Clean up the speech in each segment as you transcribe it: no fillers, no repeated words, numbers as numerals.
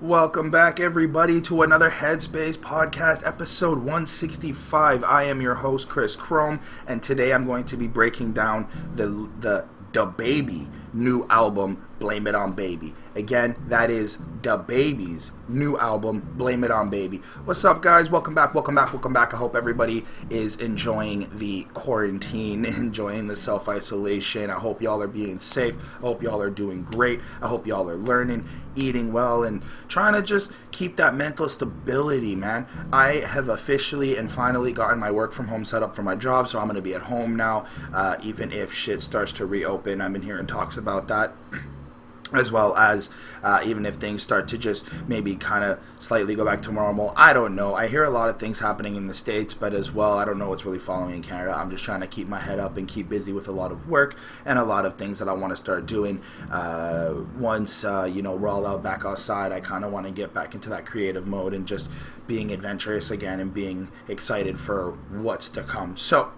Welcome back, everybody, to another Headspace podcast, episode 165. I am your host, Chris Chrome, and today I'm going to be breaking down the DaBaby new album, Blame It On Baby. Again, that is DaBaby's new album, Blame It On Baby. What's up, guys? Welcome back. I hope everybody is enjoying the quarantine, enjoying the self-isolation. I hope y'all are being safe. I hope y'all are doing great. I hope y'all are learning, eating well, and trying to just keep that mental stability, man. I have officially and finally gotten my work from home set up for my job, so I'm going to be at home now, even if shit starts to reopen. I've been hearing talks about that, as well as even if things start to just maybe kind of slightly go back to normal. I don't know. I hear a lot of things happening in the States, but as well, I don't know what's really following in Canada. I'm just trying to keep my head up and keep busy with a lot of work and a lot of things that I want to start doing. Once, we're all out back outside, I kind of want to get back into that creative mode and just being adventurous again and being excited for what's to come. So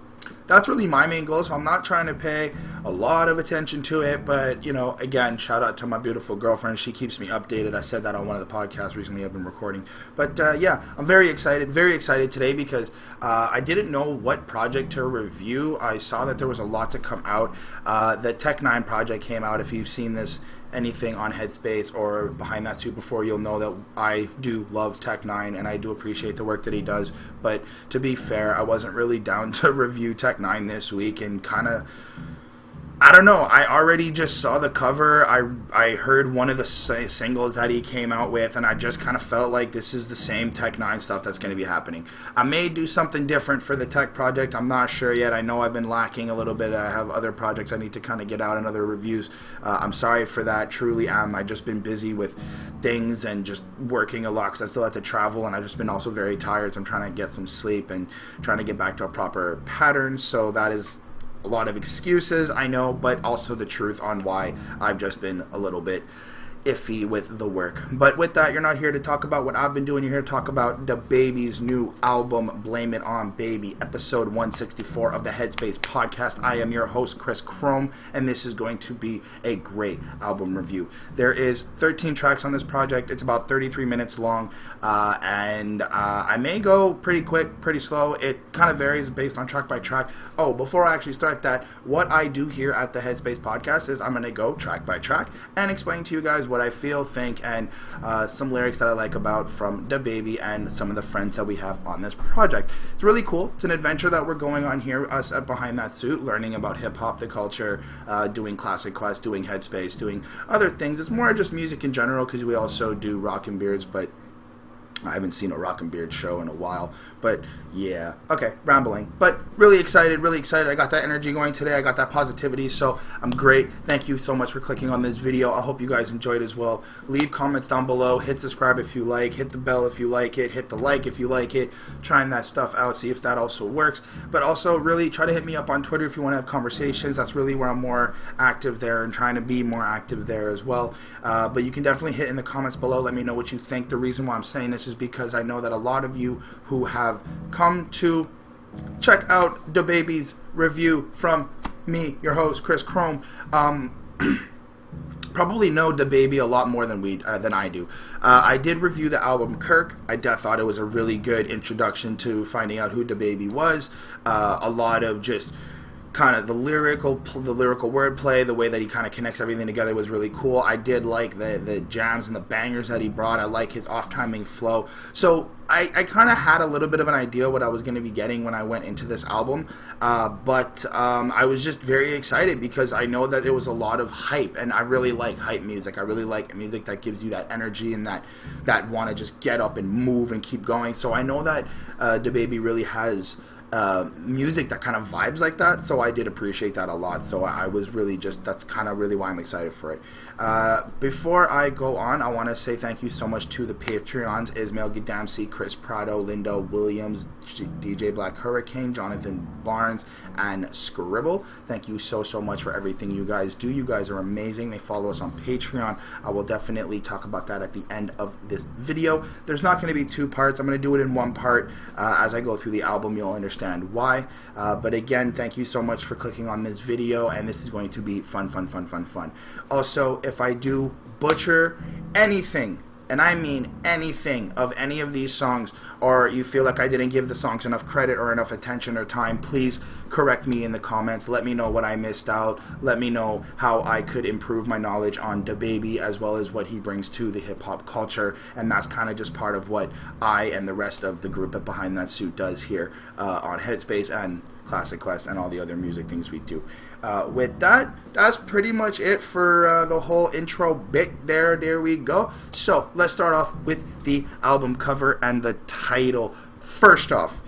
that's really my main goal, so I'm not trying to pay a lot of attention to it, but, again, shout out to my beautiful girlfriend. She keeps me updated. I said that on one of the podcasts recently I've been recording. But, I'm very excited today because I didn't know what project to review. I saw that there was a lot to come out. The Tech 9 project came out. If you've seen anything on Headspace or Behind That Suit before, you'll know that I do love Tech 9 and I do appreciate the work that he does. But to be fair, I wasn't really down to review Tech 9 this week, and kind of, I don't know, I already just saw the cover. I heard one of the singles that he came out with, and I just kind of felt like this is the same Tech 9 stuff that's going to be happening. I may do something different for the Tech project. I'm not sure yet. I know I've been lacking a little bit. I have other projects I need to kind of get out and other reviews. I'm sorry for that. Truly am. I've just been busy with things and just working a lot because I still have to travel, and I've just been also very tired, so I'm trying to get some sleep and trying to get back to a proper pattern. So that is a lot of excuses, I know, but also the truth on why I've just been a little bit iffy with the work. But with that, you're not here to talk about what I've been doing. You're here to talk about DaBaby's new album, Blame It On Baby, episode 164 of the Headspace podcast. I am your host, Chris Chrome, and this is going to be a great album review. There is 13 tracks on this project. It's about 33 minutes long, and I may go pretty quick, pretty slow. It kind of varies based on track by track. Oh, before I actually start that, what I do here at the Headspace podcast is I'm going to go track by track and explain to you guys what I feel, think, and some lyrics that I like about from DaBaby and some of the friends that we have on this project. It's really cool. It's an adventure that we're going on here, us at Behind That Suit, learning about hip-hop, the culture, doing Classic Quest, doing Headspace, doing other things. It's more just music in general because we also do Rock and Beards, but I haven't seen a Rock and Beard show in a while, but yeah. Okay, rambling. But really excited. I got that energy going today. I got that positivity, so I'm great. Thank you so much for clicking on this video. I hope you guys enjoyed as well. Leave comments down below. Hit subscribe if you like. Hit the bell if you like it. Hit the like if you like it. Trying that stuff out, see if that also works. But also really try to hit me up on Twitter if you want to have conversations. That's really where I'm more active there and trying to be more active there as well. But you can definitely hit in the comments below. Let me know what you think. The reason why I'm saying this is because I know that a lot of you who have come to check out DaBaby's review from me, your host, Chris Chrome, probably know DaBaby a lot more than I do. I did review the album Kirk. I thought it was a really good introduction to finding out who DaBaby was. A lot of just kind of the lyrical wordplay, the way that he kind of connects everything together was really cool. I did like the jams and the bangers that he brought. I like his off-timing flow. So I kind of had a little bit of an idea what I was going to be getting when I went into this album, but I was just very excited because I know that it was a lot of hype, and I really like hype music. I really like music that gives you that energy and that want to just get up and move and keep going. So I know that DaBaby really has music that kind of vibes like that, so I did appreciate that a lot. So I was really that's kind of really why I'm excited for it. Before I go on, I want to say thank you so much to the Patreons: Ismail Gadamsi, Chris Prado, Lindo Williams, DJ Black Hurricane, Jonathan Barnes, and Scribble. Thank you so much for everything you guys do. You guys are amazing. They follow us on Patreon. I will definitely talk about that at the end of this video. There's not going to be 2 parts. I'm going to do it in 1 part. As I go through the album, you'll understand why. But again, thank you so much for clicking on this video, and this is going to be fun. Also, if I do butcher anything, and I mean anything, of any of these songs, or you feel like I didn't give the songs enough credit or enough attention or time, please correct me in the comments. Let me know what I missed out. Let me know how I could improve my knowledge on DaBaby, as well as what he brings to the hip-hop culture. And that's kind of just part of what I and the rest of the group at Behind That Suit does here on Headspace and Classic Quest and all the other music things we do. With that, that's pretty much it for the whole intro bit there. There we go. So let's start off with the album cover and the title. First off,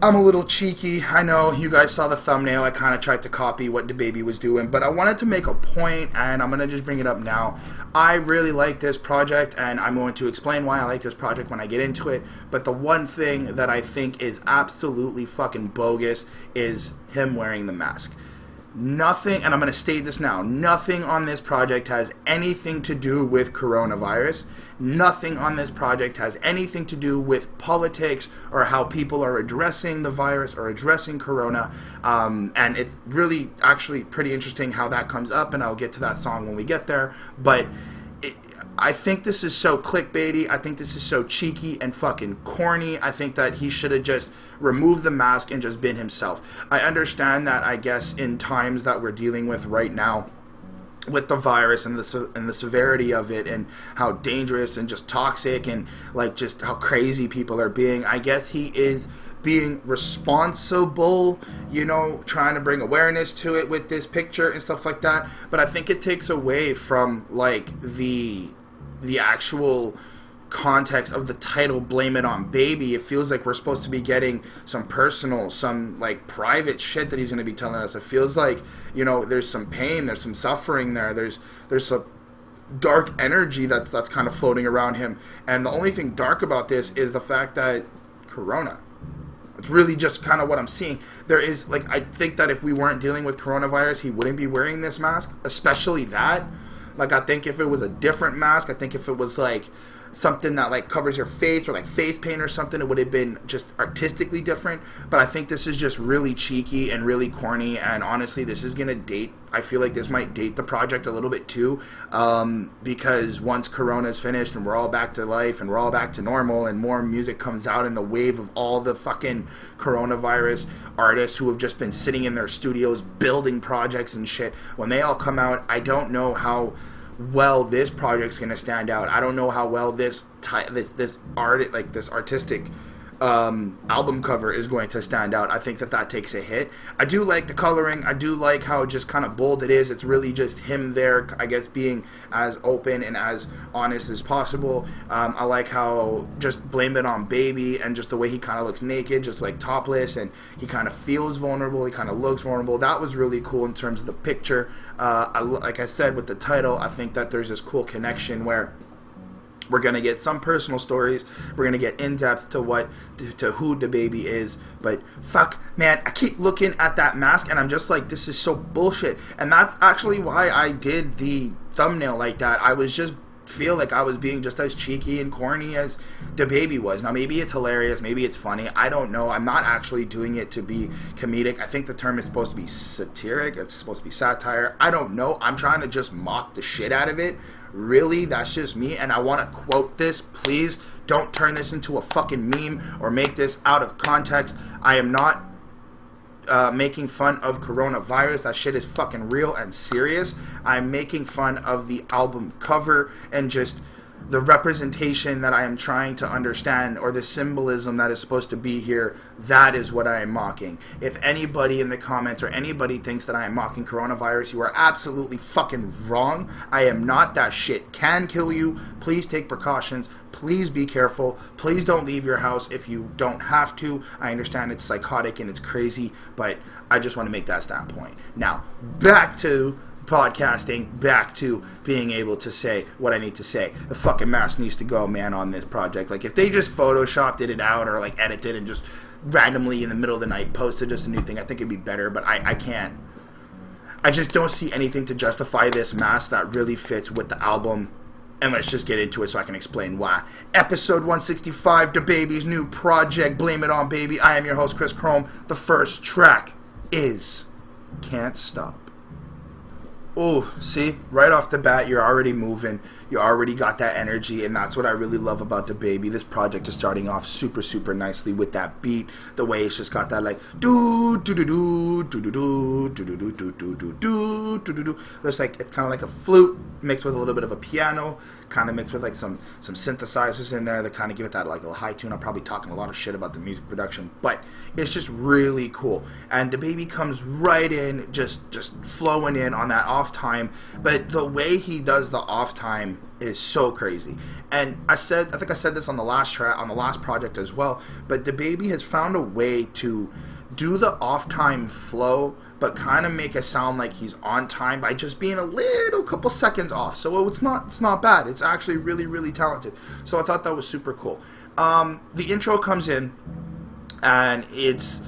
I'm a little cheeky. I know you guys saw the thumbnail. I kind of tried to copy what DaBaby was doing, but I wanted to make a point, and I'm going to just bring it up now. I really like this project, and I'm going to explain why I like this project when I get into it. But the one thing that I think is absolutely fucking bogus is him wearing the mask. Nothing, and I'm going to state this now, nothing on this project has anything to do with coronavirus. Nothing on this project has anything to do with politics or how people are addressing the virus or addressing corona. And it's really actually pretty interesting how that comes up, and I'll get to that song when we get there. But I think this is so clickbaity. I think this is so cheeky and fucking corny. I think that he should have just removed the mask and just been himself. I understand that, I guess, in times that we're dealing with right now, with the virus and the severity of it, and how dangerous and just toxic and like just how crazy people are being, I guess he is being responsible, you know, trying to bring awareness to it with this picture and stuff like that. But I think it takes away from like the actual context of the title, Blame It on Baby. It feels like we're supposed to be getting some personal, some like private shit that he's going to be telling us. It feels like, you know, there's some pain, there's some suffering there, there's some dark energy that's kind of floating around him. And the only thing dark about this is the fact that corona. It's really just kind of what I'm seeing. There is, like, I think that if we weren't dealing with coronavirus, he wouldn't be wearing this mask, especially that. Like, I think if it was a different mask, I think if it was, like, something that, like, covers your face or, like, face paint or something, it would have been just artistically different. But I think this is just really cheeky and really corny, and honestly, this is going to date, I feel like this might date the project a little bit too, because once Corona's finished and we're all back to life and we're all back to normal and more music comes out in the wave of all the fucking coronavirus artists who have just been sitting in their studios building projects and shit, when they all come out, I don't know how well this project's gonna stand out. I don't know how well this artistic album cover is going to stand out. I think that takes a hit. I do like the coloring. I do like how just kind of bold it is. It's really just him there, I guess, being as open and as honest as possible. I like how just Blame It on Baby and just the way he kind of looks naked, just like topless, and he kind of feels vulnerable. He kind of looks vulnerable. That was really cool in terms of the picture. Like I said with the title, I think that there's this cool connection where we're going to get some personal stories. We're going to get in-depth to who DaBaby is. But fuck, man, I keep looking at that mask and I'm just like, this is so bullshit. And that's actually why I did the thumbnail like that. I was just feel like I was being just as cheeky and corny as DaBaby was. Now, maybe it's hilarious. Maybe it's funny. I don't know. I'm not actually doing it to be comedic. I think the term is supposed to be satiric. It's supposed to be satire. I don't know. I'm trying to just mock the shit out of it. Really, that's just me, and I want to quote this. Please don't turn this into a fucking meme or make this out of context. I am not making fun of coronavirus. That shit is fucking real and serious. I'm making fun of the album cover and just the representation that I am trying to understand, or the symbolism that is supposed to be here. That is what I am mocking. If anybody in the comments or anybody thinks that I am mocking coronavirus, you are absolutely fucking wrong. I am not. That shit can kill you. Please take precautions. Please be careful. Please don't leave your house if you don't have to. I understand it's psychotic and it's crazy, but I just want to make that standpoint. Now, back to podcasting, back to being able to say what I need to say. The fucking mask needs to go, man, on this project. Like, if they just photoshopped it out or like edited and just randomly in the middle of the night posted just a new thing. I think it'd be better, but I can't. I just don't see anything to justify this mask that really fits with the album. And let's just get into it so I can explain why. Episode 165, DaBaby's new project, Blame It On Baby. I am your host, Chris Chrome. The first track is Can't Stop. Oh, see? Right off the bat, you're already moving. You already got that energy, and that's what I really love about DaBaby. This project is starting off super, super nicely with that beat. The way it's just got that like do do do do do do do do do do do do do do do do. There's like it's kind of like a flute mixed with a little bit of a piano, kind of mixed with like some synthesizers in there that kind of give it that like little high tune. I'm probably talking a lot of shit about the music production, but it's just really cool. And DaBaby comes right in, just flowing in on that off time. But the way he does the off time is so crazy. And I think I said this on the last track, on the last project as well, but DaBaby has found a way to do the off time flow but kind of make it sound like he's on time by just being a little couple seconds off. So it's not bad. It's actually really, really talented. So I thought that was super cool. The intro comes in and it's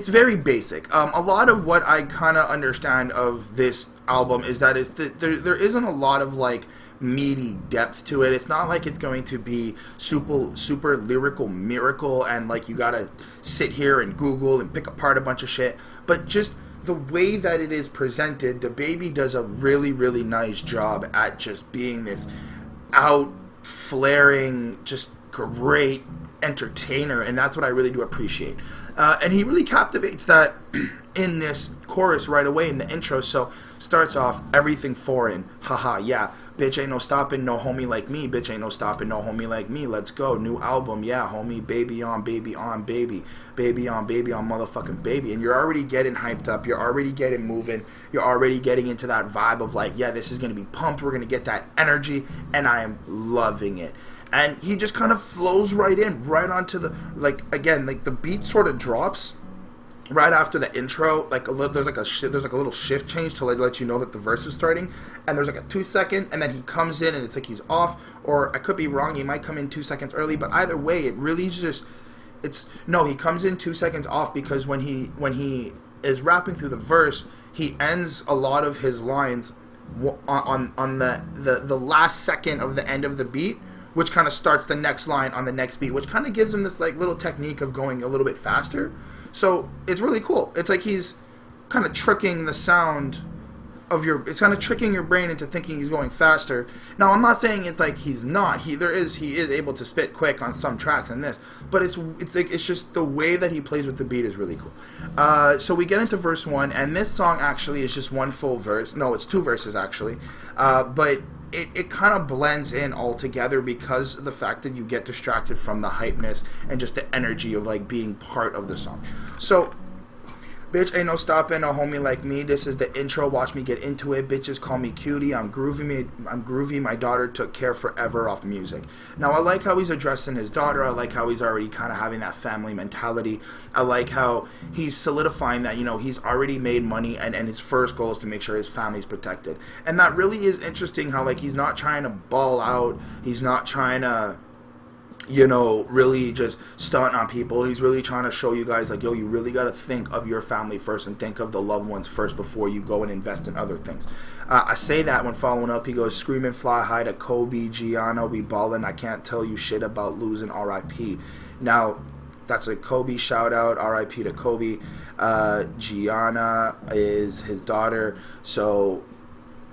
very basic. A lot of what I kind of understand of this album is that there isn't a lot of like meaty depth to it. It's not like it's going to be super lyrical miracle and like you gotta sit here and Google and pick apart a bunch of shit. But just the way that it is presented, DaBaby does a really, really nice job at just being this out flaring, just great entertainer, and that's what I really do appreciate. And he really captivates that in this chorus right away in the intro. So starts off, everything foreign, haha, yeah, bitch ain't no stopping, no homie like me, bitch ain't no stopping, no homie like me, let's go, new album, yeah, homie, baby on baby on baby, baby on motherfucking baby. And you're already getting hyped up, you're already getting moving, you're already getting into that vibe of like, yeah, this is gonna be pumped, we're gonna get that energy, and I am loving it. And he just kind of flows right in, right onto the, like, again, like the beat sort of drops right after the intro, like there's like a little shift change to like let you know that the verse is starting, and there's like a 2 second, and then he comes in and it's like he's off, or I could be wrong, he might come in 2 seconds early, but either way, it really just, he comes in 2 seconds off because when he is rapping through the verse, he ends a lot of his lines on the last second of the end of the beat, which kind of starts the next line on the next beat, which kind of gives him this like little technique of going a little bit faster. So it's really cool. It's like he's kind of tricking the sound of it's kind of tricking your brain into thinking he's going faster. Now I'm not saying it's like he's not. He is able to spit quick on some tracks in this, but it's just the way that he plays with the beat is really cool. So we get into verse 1, and this song actually is just one full verse. No, it's 2 verses actually, but it kind of blends in all together because of the fact that you get distracted from the hypeness and just the energy of like being part of the song. So, bitch ain't no stopping, no homie like me. This is the intro. Watch me get into it. Bitches call me cutie. I'm groovy. My daughter took care forever off music. Now I like how he's addressing his daughter. I like how he's already kind of having that family mentality. I like how he's solidifying that, you know, he's already made money and his first goal is to make sure his family's protected. And that really is interesting how like he's not trying to ball out. He's not trying to, you know, really just stunt on people. He's really trying to show you guys like, yo, you really got to think of your family first and think of the loved ones first before you go and invest in other things. I say that when following up, he goes, screaming fly high to Kobe, Gianna, we ballin', I can't tell you shit about losing, R.I.P. Now, that's a Kobe shout out, R.I.P. to Kobe. Gianna is his daughter, so,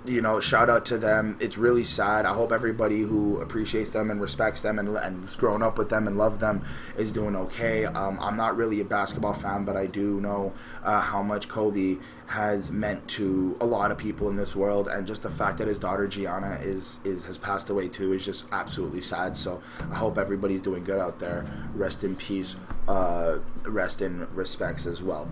you know, shout out to them. It's really sad. I hope everybody who appreciates them and respects them and has grown up with them and loved them is doing okay. I'm not really a basketball fan, but I do know how much Kobe has meant to a lot of people in this world, and just the fact that his daughter Gianna has passed away too is just absolutely sad. So I hope everybody's doing good out there. Rest in peace. Rest in respects as well.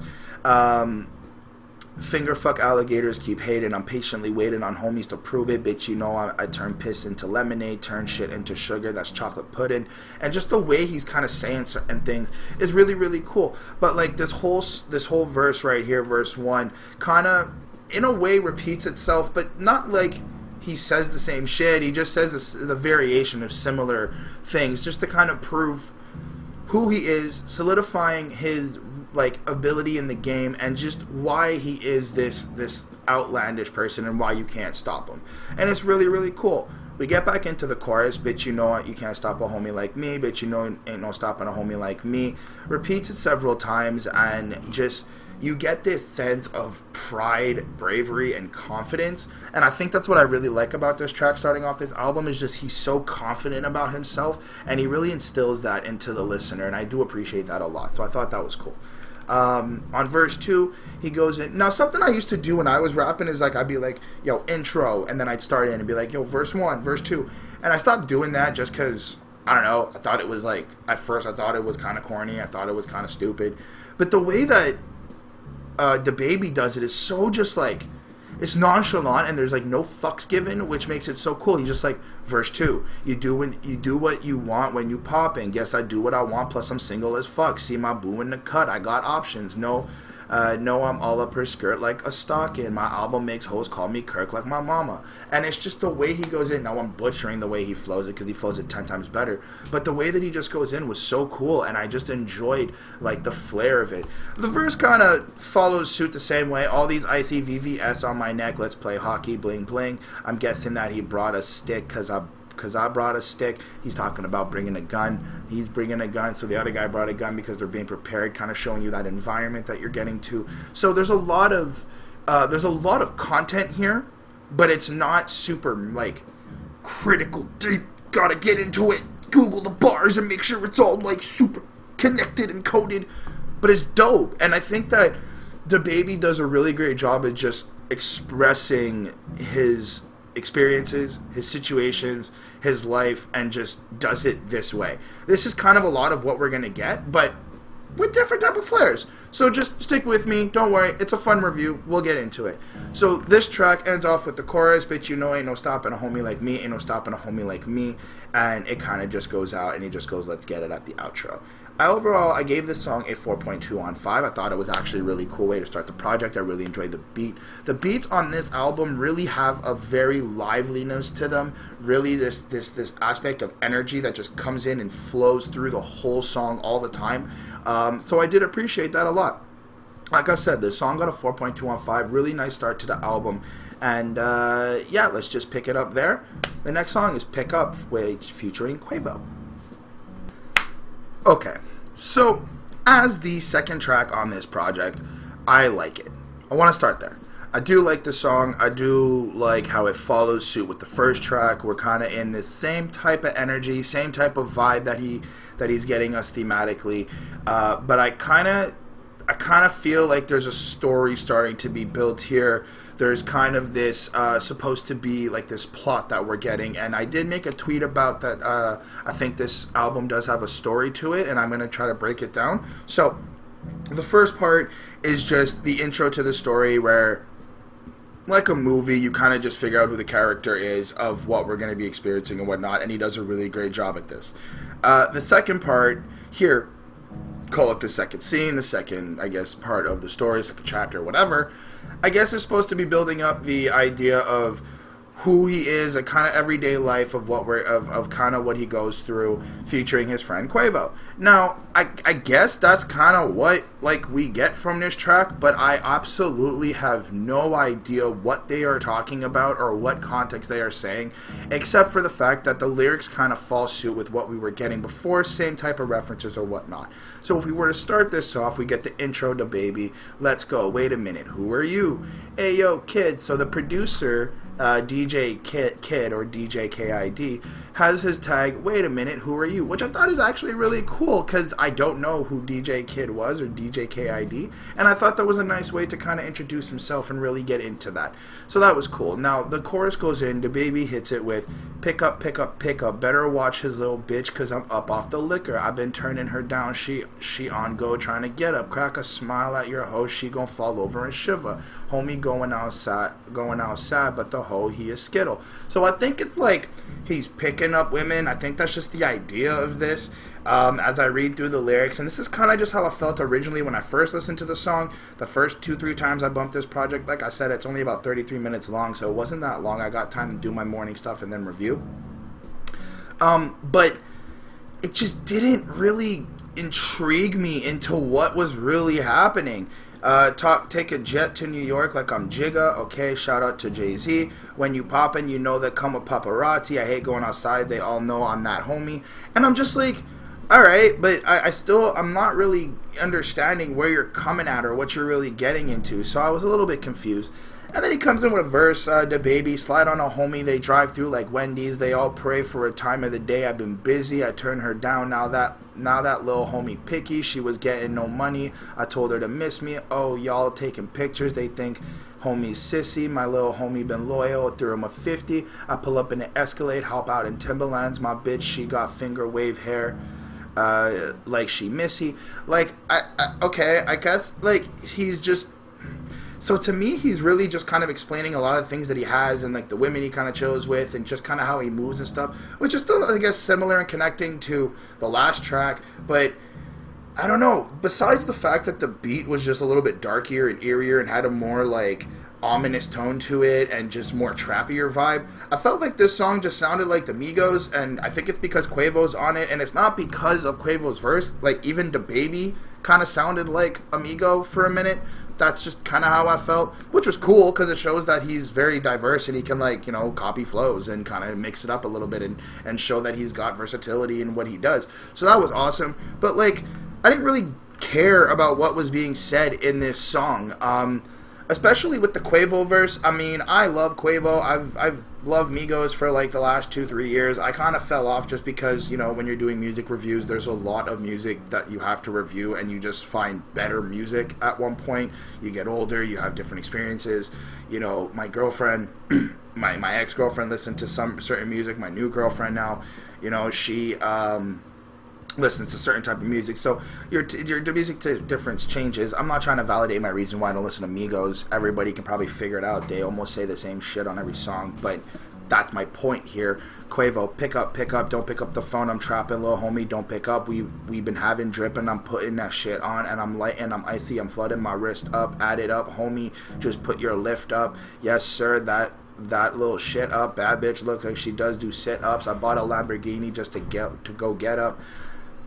Finger fuck alligators, keep hating. I'm patiently waiting on homies to prove it. Bitch, you know I turn piss into lemonade, turn shit into sugar. That's chocolate pudding. And just the way he's kind of saying certain things is really, really cool. But like this whole verse right here, verse 1, kind of in a way repeats itself, but not like he says the same shit. He just says the variation of similar things just to kind of prove who he is, solidifying his like ability in the game, and just why he is this outlandish person and why you can't stop him. And it's really, really cool. We get back into the chorus, bitch, you know you can't stop a homie like me, bitch, you know ain't no stopping a homie like me. Repeats it several times, and just you get this sense of pride, bravery, and confidence. And I think that's what I really like about this track starting off this album, is just he's so confident about himself, and he really instills that into the listener, and I do appreciate that a lot. So I thought that was cool. On verse 2, he goes in. Now, something I used to do when I was rapping is like, I'd be like, yo, intro, and then I'd start in and be like, yo, verse 1, verse 2. And I stopped doing that just because, I don't know, I thought it was like, at first I thought it was kind of corny, I thought it was kind of stupid. But the way that DaBaby does it is so just like, it's nonchalant, and there's like no fucks given, which makes it so cool. He's just like, verse 2, you do what you want when you pop in. Guess I do what I want, plus I'm single as fuck. See my boo in the cut, I got options. No, I'm all up her skirt like a stocking. My album makes hoes call me Kirk like my mama. And it's just the way he goes in. Now I'm butchering the way he flows it because he flows it 10 times better. But the way that he just goes in was so cool, and I just enjoyed like the flair of it. The verse kind of follows suit the same way. All these icy VVS on my neck. Let's play hockey, bling bling. I'm guessing that he brought a stick because I brought a stick. He's talking about bringing a gun. He's bringing a gun, so the other guy brought a gun because they're being prepared, kind of showing you that environment that you're getting to. So there's a lot of content here, but it's not super like critical, deep. Gotta get into it. Google the bars and make sure it's all like super connected and coded. But it's dope, and I think that DaBaby does a really great job at just expressing his experiences, his situations, his life, and just does it this way. This is kind of a lot of what we're going to get, but with different type of flares. So just stick with me. Don't worry. It's a fun review. We'll get into it. So this track ends off with the chorus, bitch, you know ain't no stopping a homie like me, ain't no stopping a homie like me, and it kind of just goes out, and he just goes, let's get it at the outro. Overall, I gave this song a 4.2 on 5. I thought it was actually a really cool way to start the project. I really enjoyed the beat. The beats on this album really have a very liveliness to them. Really this aspect of energy that just comes in and flows through the whole song all the time. So I did appreciate that a lot. Like I said, this song got a 4.2 on 5. Really nice start to the album. And yeah, let's just pick it up there. The next song is Pick Up, featuring Quavo. Okay, so as the second track on this project, I like it. I want to start there. I do like the song. I do like how it follows suit with the first track. We're kind of in this same type of energy, same type of vibe that he's getting us thematically. But I kind of feel like there's a story starting to be built here. There's kind of this supposed to be like this plot that we're getting, and I did make a tweet about that. I think this album does have a story to it, and I'm going to try to break it down. So the first part is just the intro to the story, where like a movie, you kind of just figure out who the character is of what we're going to be experiencing and whatnot, and he does a really great job at this. The second part here, call it the second scene, the second, I guess, part of the story, second chapter, whatever, I guess it's supposed to be building up the idea of who he is, a kind of everyday life of what of kind of what he goes through, featuring his friend Quavo. Now, I guess that's kind of what like we get from this track, but I absolutely have no idea what they are talking about or what context they are saying, except for the fact that the lyrics kind of fall suit with what we were getting before, same type of references or whatnot. So if we were to start this off, we get the intro to DaBaby. Let's go. Wait a minute. Who are you? Hey, yo, kid. So the producer, DJ Kid or DJ KID, has his tag, wait a minute, who are you? Which I thought is actually really cool, because I don't know who DJ Kid was or DJ KID, and I thought that was a nice way to kind of introduce himself and really get into that. So that was cool. Now the chorus goes in, DaBaby hits it with pick up, pick up, pick up, better watch his little bitch, because I'm up off the liquor. I've been turning her down, she on go trying to get up, crack a smile at your hoe, she gon' fall over and shiver. Homie going outside, but the hoe, he is skittle. So I think it's like he's picking up women. I think that's just the idea of this. As I read through the lyrics, and this is kind of just how I felt originally when I first listened to the song. The first 2-3 times I bumped this project, like I said, it's only about 33 minutes long, so it wasn't that long. I got time to do my morning stuff and then review. But it just didn't really intrigue me into what was really happening. Take a jet to New York like I'm Jigga. Okay, shout out to Jay-Z. When you poppin', you know that come with paparazzi. I hate going outside. They all know I'm that homie. And I'm just like, all right, but I'm not really understanding where you're coming at or what you're really getting into. So I was a little bit confused. And then he comes in with a verse, DaBaby, slide on a homie, they drive through like Wendy's, they all pray for a time of the day, I've been busy, I turned her down, now that little homie picky, she was getting no money, I told her to miss me, oh, y'all taking pictures, they think homie's sissy, my little homie been loyal, threw him a 50, I pull up in the Escalade, hop out in Timberlands, my bitch, she got finger wave hair, like she Missy, like, okay, I guess, like, he's just... So to me, he's really just kind of explaining a lot of things that he has and like the women he kind of chills with and just kind of how he moves and stuff, which is still, I guess, similar and connecting to the last track. But I don't know. Besides the fact that the beat was just a little bit darker and eerier and had a more like ominous tone to it and just more trappier vibe, I felt like this song just sounded like the Migos, and I think it's because Quavo's on it, and it's not because of Quavo's verse. Like even DaBaby kind of sounded like Amigo for a minute. That's just kind of how I felt, which was cool because it shows that he's very diverse and he can, like, you know, copy flows and kind of mix it up a little bit and show that he's got versatility in what he does. So that was awesome. But, like, I didn't really care about what was being said in this song, especially with the Quavo verse. I mean, I love Quavo. I've loved Migos for like the last 2-3 years. I kind of fell off just because, you know, when you're doing music reviews, there's a lot of music that you have to review and you just find better music at one point. You get older, you have different experiences. You know, my girlfriend, my ex-girlfriend listened to some certain music. My new girlfriend now, you know, she listens to certain type of music, so your music difference changes. I'm not trying to validate my reason why I don't listen to Migos. Everybody can probably figure it out. They almost say the same shit on every song, but that's my point here. Quavo, pick up, don't pick up the phone, I'm trapping, little homie, don't pick up. We've been having dripping, I'm putting that shit on, and I'm light and I'm icy, I'm flooding my wrist up, add it up, homie, just put your lift up. Yes sir, that little shit up. Bad bitch look like she does do sit-ups. I bought a Lamborghini just to go get up.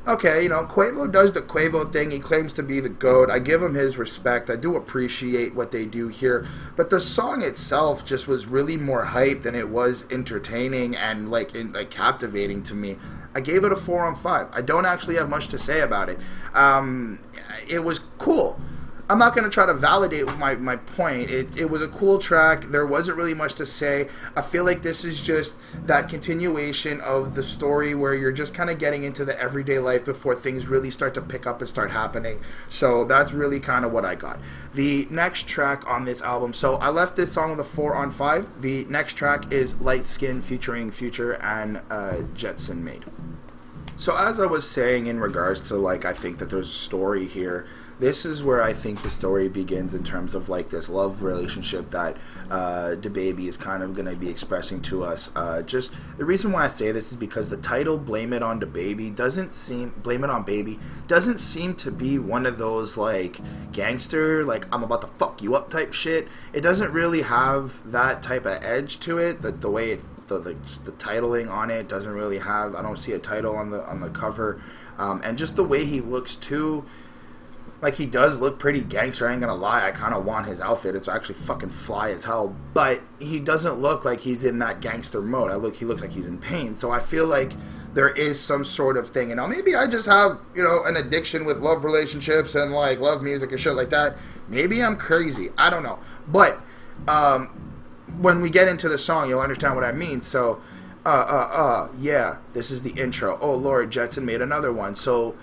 Okay, you know, Quavo does the Quavo thing. He claims to be the GOAT. I give him his respect. I do appreciate what they do here. But the song itself just was really more hype than it was entertaining and, like, captivating to me. I gave it a 4 on 5. I don't actually have much to say about it. It was cool. I'm not going to try to validate my point. It was a cool track. There wasn't really much to say. I feel like this is just that continuation of the story where you're just kind of getting into the everyday life before things really start to pick up and start happening. So that's really kind of what I got. The next track on this album, so I left this song with a 4 on 5. The next track is Light Skin featuring Future and Jetsonmade. So as I was saying in regards to, like, I think that there's a story here. This is where I think the story begins in terms of, like, this love relationship that DaBaby is kind of going to be expressing to us. Just the reason why I say this is because the title Blame It On DaBaby doesn't seem to be one of those, like, gangster, like, I'm about to fuck you up type shit. It doesn't really have that type of edge to it. The way it's the titling on it doesn't really have. I don't see a title on the cover, and just the way he looks too. Like, he does look pretty gangster, I ain't gonna lie. I kind of want his outfit. It's actually fucking fly as hell. But he doesn't look like he's in that gangster mode. He looks like he's in pain. So I feel like there is some sort of thing. And now maybe I just have, you know, an addiction with love relationships and, like, love music and shit like that. Maybe I'm crazy. I don't know. But when we get into the song, you'll understand what I mean. So, yeah, this is the intro. Oh Lord, Jetson made another one. So,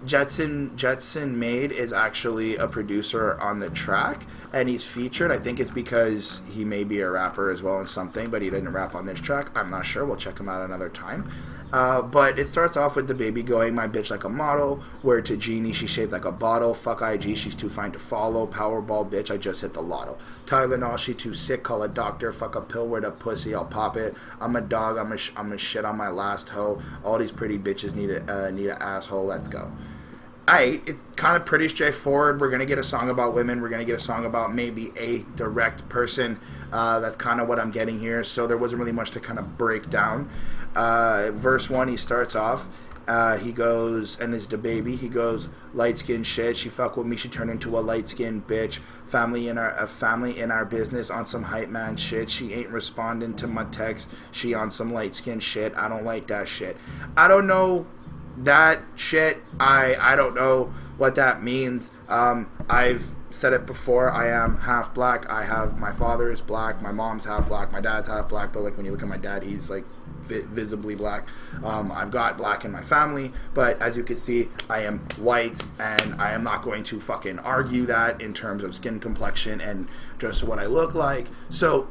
Jetsonmade is actually a producer on the track, and he's featured. I think it's because he may be a rapper as well in something, but he didn't rap on this track. I'm not sure. We'll check him out another time. But it starts off with DaBaby going, my bitch like a model. Word to Jeannie, she shaped like a bottle. Fuck IG, she's too fine to follow. Powerball, bitch, I just hit the lotto. Tylenol, she too sick, call a doctor. Fuck a pill, where the pussy, I'll pop it. I'm a dog, I'm a shit on my last hoe. All these pretty bitches need a asshole, let's go. It's kind of pretty straightforward. We're going to get a song about women. We're going to get a song about maybe a direct person. That's kind of what I'm getting here. So there wasn't really much to kind of break down. Verse 1, he starts off, He goes, and it's DaBaby. He goes, light skin shit. She fuck with me. She turned into a light skin bitch. Family in our business on some hype man shit. She ain't responding to my text. She on some light skin shit. I don't like that shit. I don't know that shit. I don't know what that means. I've said it before. I am half black. My father is black. My mom's half black. My dad's half black. But like when you look at my dad, he's like visibly black. I've got black in my family, but as you can see, I am white, and I am not going to fucking argue that in terms of skin complexion and just what I look like. So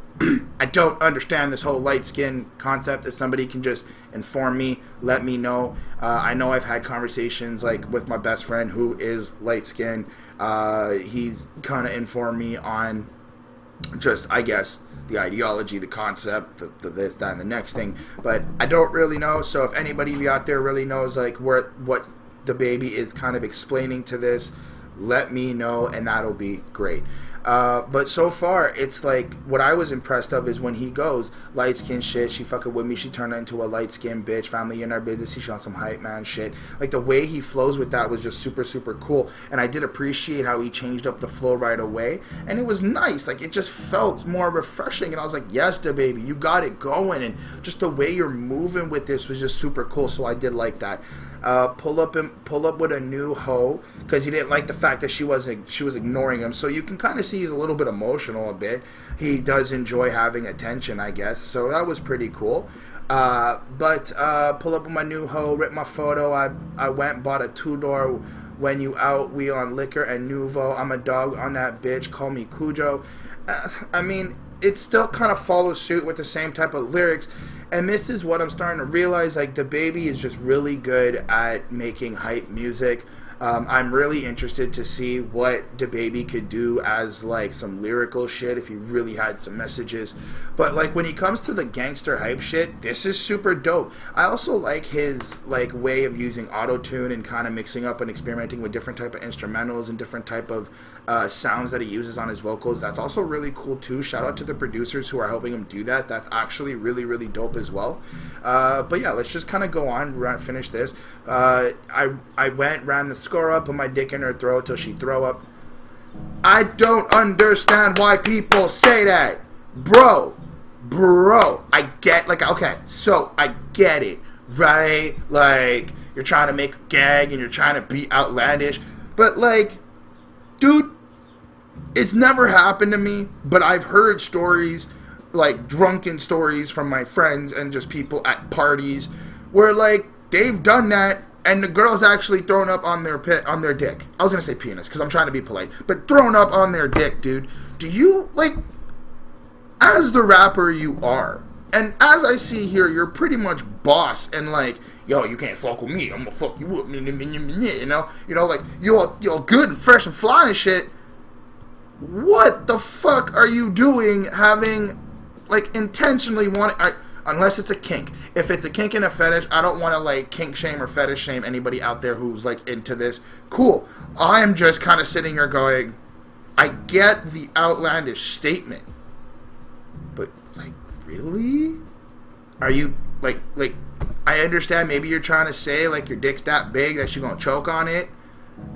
I don't understand this whole light skin concept. If somebody can just inform me, let me know. I know I've had conversations like with my best friend who is light skinned. He's kind of informed me on just, I guess, the ideology, the concept, the this, that, and the next thing, but I don't really know. So if anybody of you out there really knows like what DaBaby is kind of explaining to this, let me know, and that'll be great. But so far, it's like, what I was impressed of is when he goes, light skin shit, she fucking with me, she turned into a light skin bitch, family in our business, he's on some hype man shit. Like, the way he flows with that was just super, super cool. And I did appreciate how he changed up the flow right away. And it was nice. Like, it just felt more refreshing. And I was like, yes, DaBaby, you got it going. And just the way you're moving with this was just super cool. So I did like that. Pull up with a new hoe, because he didn't like the fact that she was ignoring him. So you can kind of see he's a little bit emotional a bit. He does enjoy having attention, I guess. So that was pretty cool. But pull up with my new hoe, rip my photo. I went and bought a 2-door. When you out, we on liquor and Nouveau. I'm a dog on that bitch. Call me Cujo. I mean, it still kind of follows suit with the same type of lyrics. And this is what I'm starting to realize, like, DaBaby is just really good at making hype music. I'm really interested to see what DaBaby could do as, like, some lyrical shit if he really had some messages. But, like, when he comes to the gangster hype shit, this is super dope. I also like his, like, way of using auto-tune and kind of mixing up and experimenting with different type of instrumentals and different type of sounds that he uses on his vocals. That's also really cool, too. Shout out to the producers who are helping him do that. That's actually really, really dope as well. But, yeah, let's just kind of go on, finish this. I ran the score up, put my dick in her throat till she throw up. I don't understand why people say that. Bro, I get, like, okay, so I get it, right? Like, you're trying to make a gag and you're trying to be outlandish, but, like, dude, it's never happened to me, but I've heard stories, like, drunken stories from my friends and just people at parties where, like, they've done that and the girl's actually thrown up on their dick. I was gonna say penis because I'm trying to be polite, but thrown up on their dick, dude. Do you, like, as the rapper you are, and as I see here, you're pretty much boss and like, yo, you can't fuck with me, I'm gonna fuck you up, you know, like, you're good and fresh and fly and shit. What the fuck are you doing having, like, intentionally wanting, unless it's a kink. If it's a kink and a fetish, I don't want to, like, kink shame or fetish shame anybody out there who's, like, into this. Cool. I'm just kind of sitting here going, I get the outlandish statement, but, like, really? Are you, like, I understand maybe you're trying to say, like, your dick's that big that you're gonna choke on it,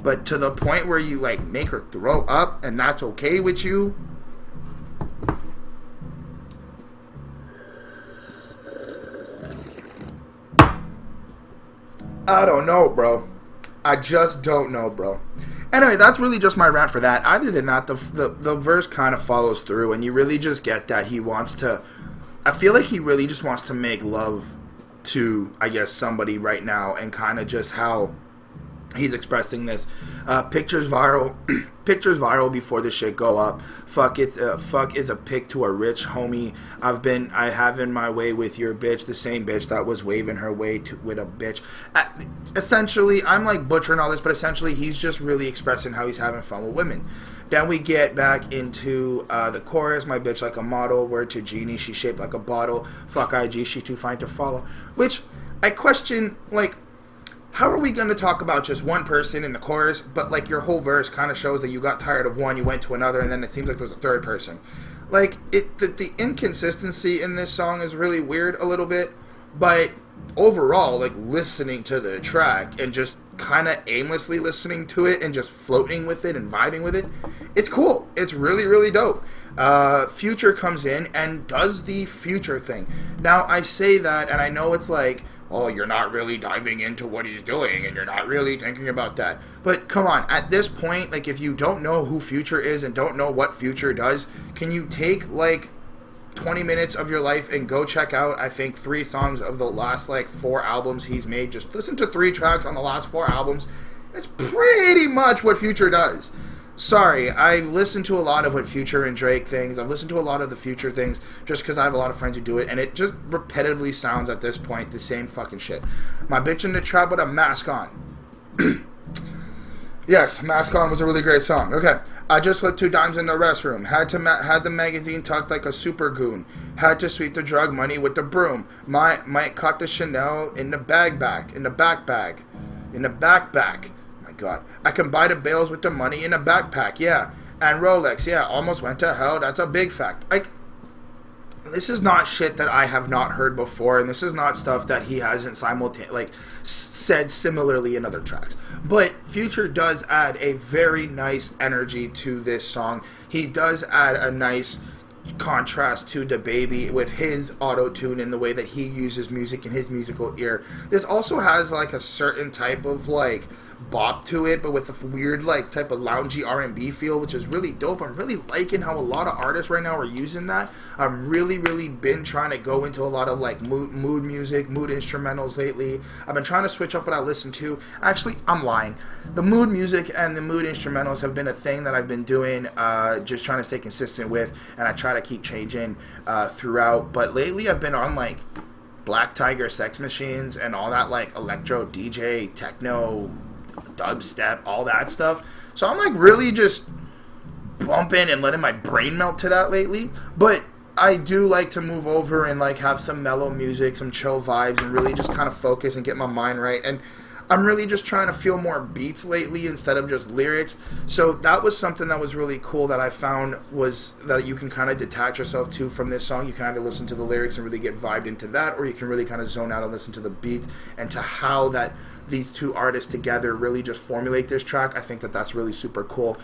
but to the point where you, like, make her throw up and that's okay with you? I don't know, bro. I just don't know, bro. Anyway, that's really just my rant for that. Other than that, the verse kind of follows through, and you really just get that he wants to, I feel like he really just wants to make love to, I guess, somebody right now, and kind of just how he's expressing this. Pictures viral before the shit go up. Fuck is a pic to a rich homie. I have in my way with your bitch, the same bitch that was waving her way with a bitch. Essentially, I'm like butchering all this, but essentially he's just really expressing how he's having fun with women. Then we get back into the chorus. My bitch like a model. Word to Genie. She shaped like a bottle. Fuck IG. She too fine to follow. Which I question, like, how are we going to talk about just one person in the chorus, but, like, your whole verse kind of shows that you got tired of one, you went to another, and then it seems like there's a third person. Like, the inconsistency in this song is really weird a little bit, but overall, like, listening to the track and just kind of aimlessly listening to it and just floating with it and vibing with it, it's cool. It's really, really dope. Future comes in and does the Future thing. Now, I say that, and I know it's like, oh, you're not really diving into what he's doing, and you're not really thinking about that. But come on, at this point, like, if you don't know who Future is and don't know what Future does, can you take, like, 20 minutes of your life and go check out, I think, 3 songs of the last, like, 4 albums he's made? Just listen to 3 tracks on the last 4 albums. It's pretty much what Future does. Sorry, I've listened to a lot of what Future and Drake things. I've listened to a lot of the Future things just because I have a lot of friends who do it, and it just repetitively sounds at this point the same fucking shit. My bitch in the trap with a mask on. Yes, Mask On was a really great song. Okay. I just flipped 2 dimes in the restroom. Had the magazine tucked like a super goon. Had to sweep the drug money with the broom. Might caught the Chanel in the backpack. My God. I can buy the bales with the money in a backpack. Yeah. And Rolex. Yeah. Almost went to hell. That's a big fact. Like, this is not shit that I have not heard before, and this is not stuff that he hasn't said similarly in other tracks. But Future does add a very nice energy to this song. He does add a nice contrast to DaBaby with his auto-tune and the way that he uses music in his musical ear. This also has like a certain type of like bop to it, but with a weird like type of loungy R&B feel, which is really dope. I'm really liking how a lot of artists right now are using that. I'm really been trying to go into a lot of like mood music, mood instrumentals lately. I've been trying to switch up what I listen to. Actually, I'm lying. The mood music and the mood instrumentals have been a thing that I've been doing, just trying to stay consistent with, and I try to keep changing throughout. But lately I've been on like Black Tiger Sex Machines and all that like electro DJ, techno, dubstep, all that stuff. So I'm like really just bumping and letting my brain melt to that lately. But I do like to move over and like have some mellow music, some chill vibes, and really just kind of focus and get my mind right. And I'm really just trying to feel more beats lately instead of just lyrics. So that was something that was really cool that I found, was that you can kind of detach yourself to from this song. You can either listen to the lyrics and really get vibed into that, or you can really kind of zone out and listen to the beat and to how that these two artists together really just formulate this track. I think that that's really super cool.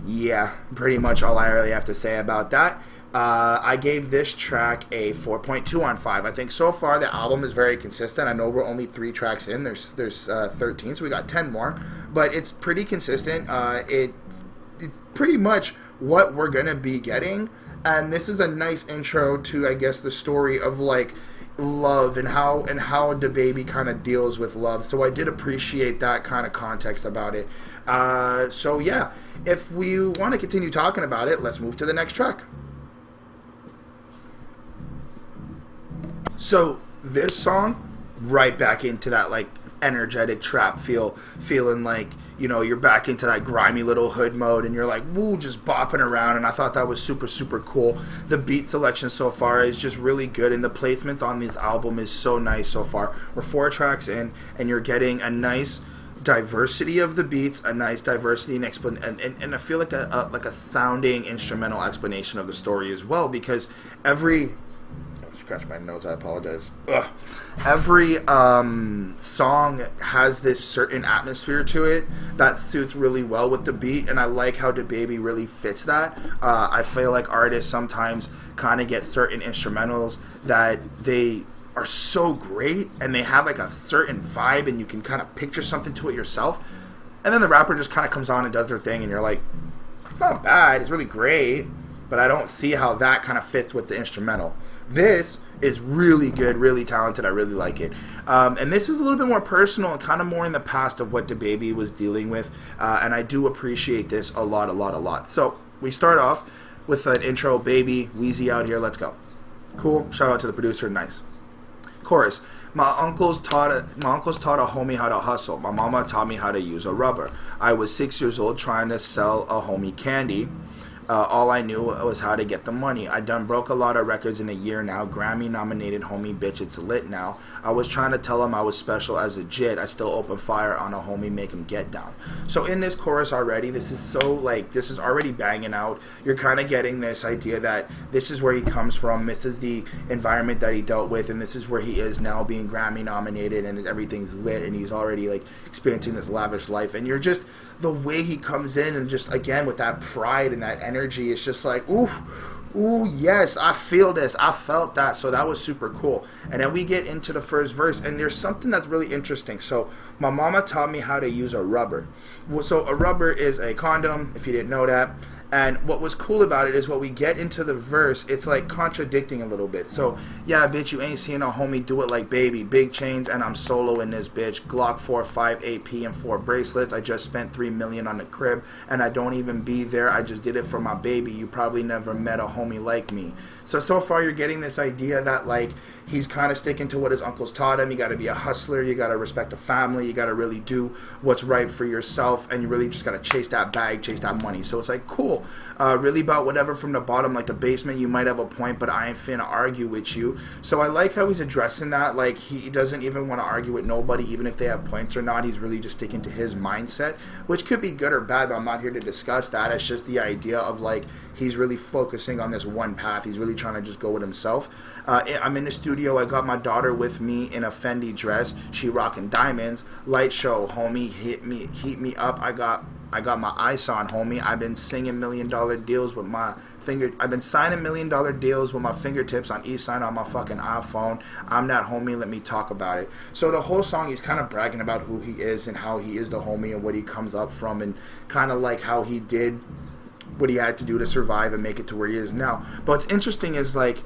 Yeah, pretty much all I really have to say about that. I gave this track a 4.2 on 5. I think so far the album is very consistent. I know we're only 3 tracks in. There's 13, so we got 10 more. But it's pretty consistent. It's pretty much what we're going to be getting. And this is a nice intro to, I guess, the story of, like, love and how DaBaby kind of deals with love. So I did appreciate that kind of context about it. So, yeah, if we want to continue talking about it, let's move to the next track. So this song, right back into that like energetic trap feeling like, you know, you're back into that grimy little hood mode and you're like, woo, just bopping around. And I thought that was super cool. The beat selection so far is just really good, and the placements on this album is so nice so far. We're 4 tracks in, and you're getting a nice diversity of the beats, a nice diversity and I feel like a sounding instrumental explanation of the story as well, because every scratch my nose, I apologize. Ugh. Every song has this certain atmosphere to it that suits really well with the beat, and I like how DaBaby really fits that. I feel like artists sometimes kind of get certain instrumentals that they are so great and they have like a certain vibe and you can kind of picture something to it yourself, and then the rapper just kind of comes on and does their thing and you're like, it's not bad, it's really great, but I don't see how that kind of fits with the instrumental. This is really good, really talented. I really like it. And this is a little bit more personal and kind of more in the past of what DaBaby was dealing with. And I do appreciate this a lot. So we start off with an intro, Baby, Wheezy out here, let's go. Cool. Shout out to the producer, nice. Chorus. My uncles taught a homie how to hustle. My mama taught me how to use a rubber. I was 6 years old trying to sell a homie candy. All I knew was how to get the money. I done broke a lot of records in a year now. Grammy nominated, homie, bitch, it's lit now. I was trying to tell him I was special as a jit. I still open fire on a homie, make him get down. So in this chorus already, this is so like, this is already banging out. You're kind of getting this idea that this is where he comes from. This is the environment that he dealt with, and this is where he is now, being Grammy nominated, and everything's lit, and he's already like experiencing this lavish life. And you're just, the way he comes in, and just again with that pride and that energy, it's just like, ooh, yes, I feel this, I felt that. So that was super cool. And then we get into the first verse, and there's something that's really interesting. So my mama taught me how to use a rubber. So a rubber is a condom, if you didn't know that. And what was cool about it is when we get into the verse, it's like contradicting a little bit. So, yeah, bitch, you ain't seen a homie do it like baby. Big chains and I'm solo in this bitch. Glock 4, 5 AP and 4 bracelets. I just spent $3 million on the crib and I don't even be there. I just did it for my baby. You probably never met a homie like me. So far you're getting this idea that like he's kind of sticking to what his uncles taught him. You got to be a hustler. You got to respect the family. You got to really do what's right for yourself. And you really just got to chase that bag, chase that money. So it's like, cool. Really about whatever from the bottom, like the basement, you might have a point, but I ain't finna argue with you. So I like how he's addressing that. Like, he doesn't even want to argue with nobody, even if they have points or not. He's really just sticking to his mindset, which could be good or bad, but I'm not here to discuss that. It's just the idea of like, he's really focusing on this one path. He's really trying to just go with himself. I'm in the studio. I got my daughter with me in a Fendi dress. She rocking diamonds. Light show, homie, heat me up. I got my ice on, homie. I've been singing $1 million deals with my finger. I've been signing $1 million deals with my fingertips on each sign on my fucking iPhone. I'm that homie. Let me talk about it. So the whole song, he's kind of bragging about who he is and how he is the homie and what he comes up from, and kind of like how he did what he had to do to survive and make it to where he is now. But what's interesting is like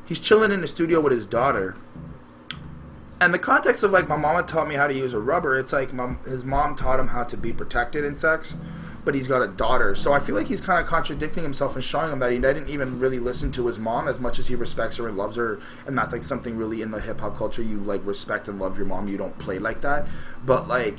he's chilling in the studio with his daughter. And the context of like, my mama taught me how to use a rubber, it's like his mom taught him how to be protected in sex, but he's got a daughter. So I feel like he's kind of contradicting himself and showing him that he didn't even really listen to his mom as much as he respects her and loves her. And that's like something really in the hip hop culture. You like respect and love your mom. You don't play like that. But like,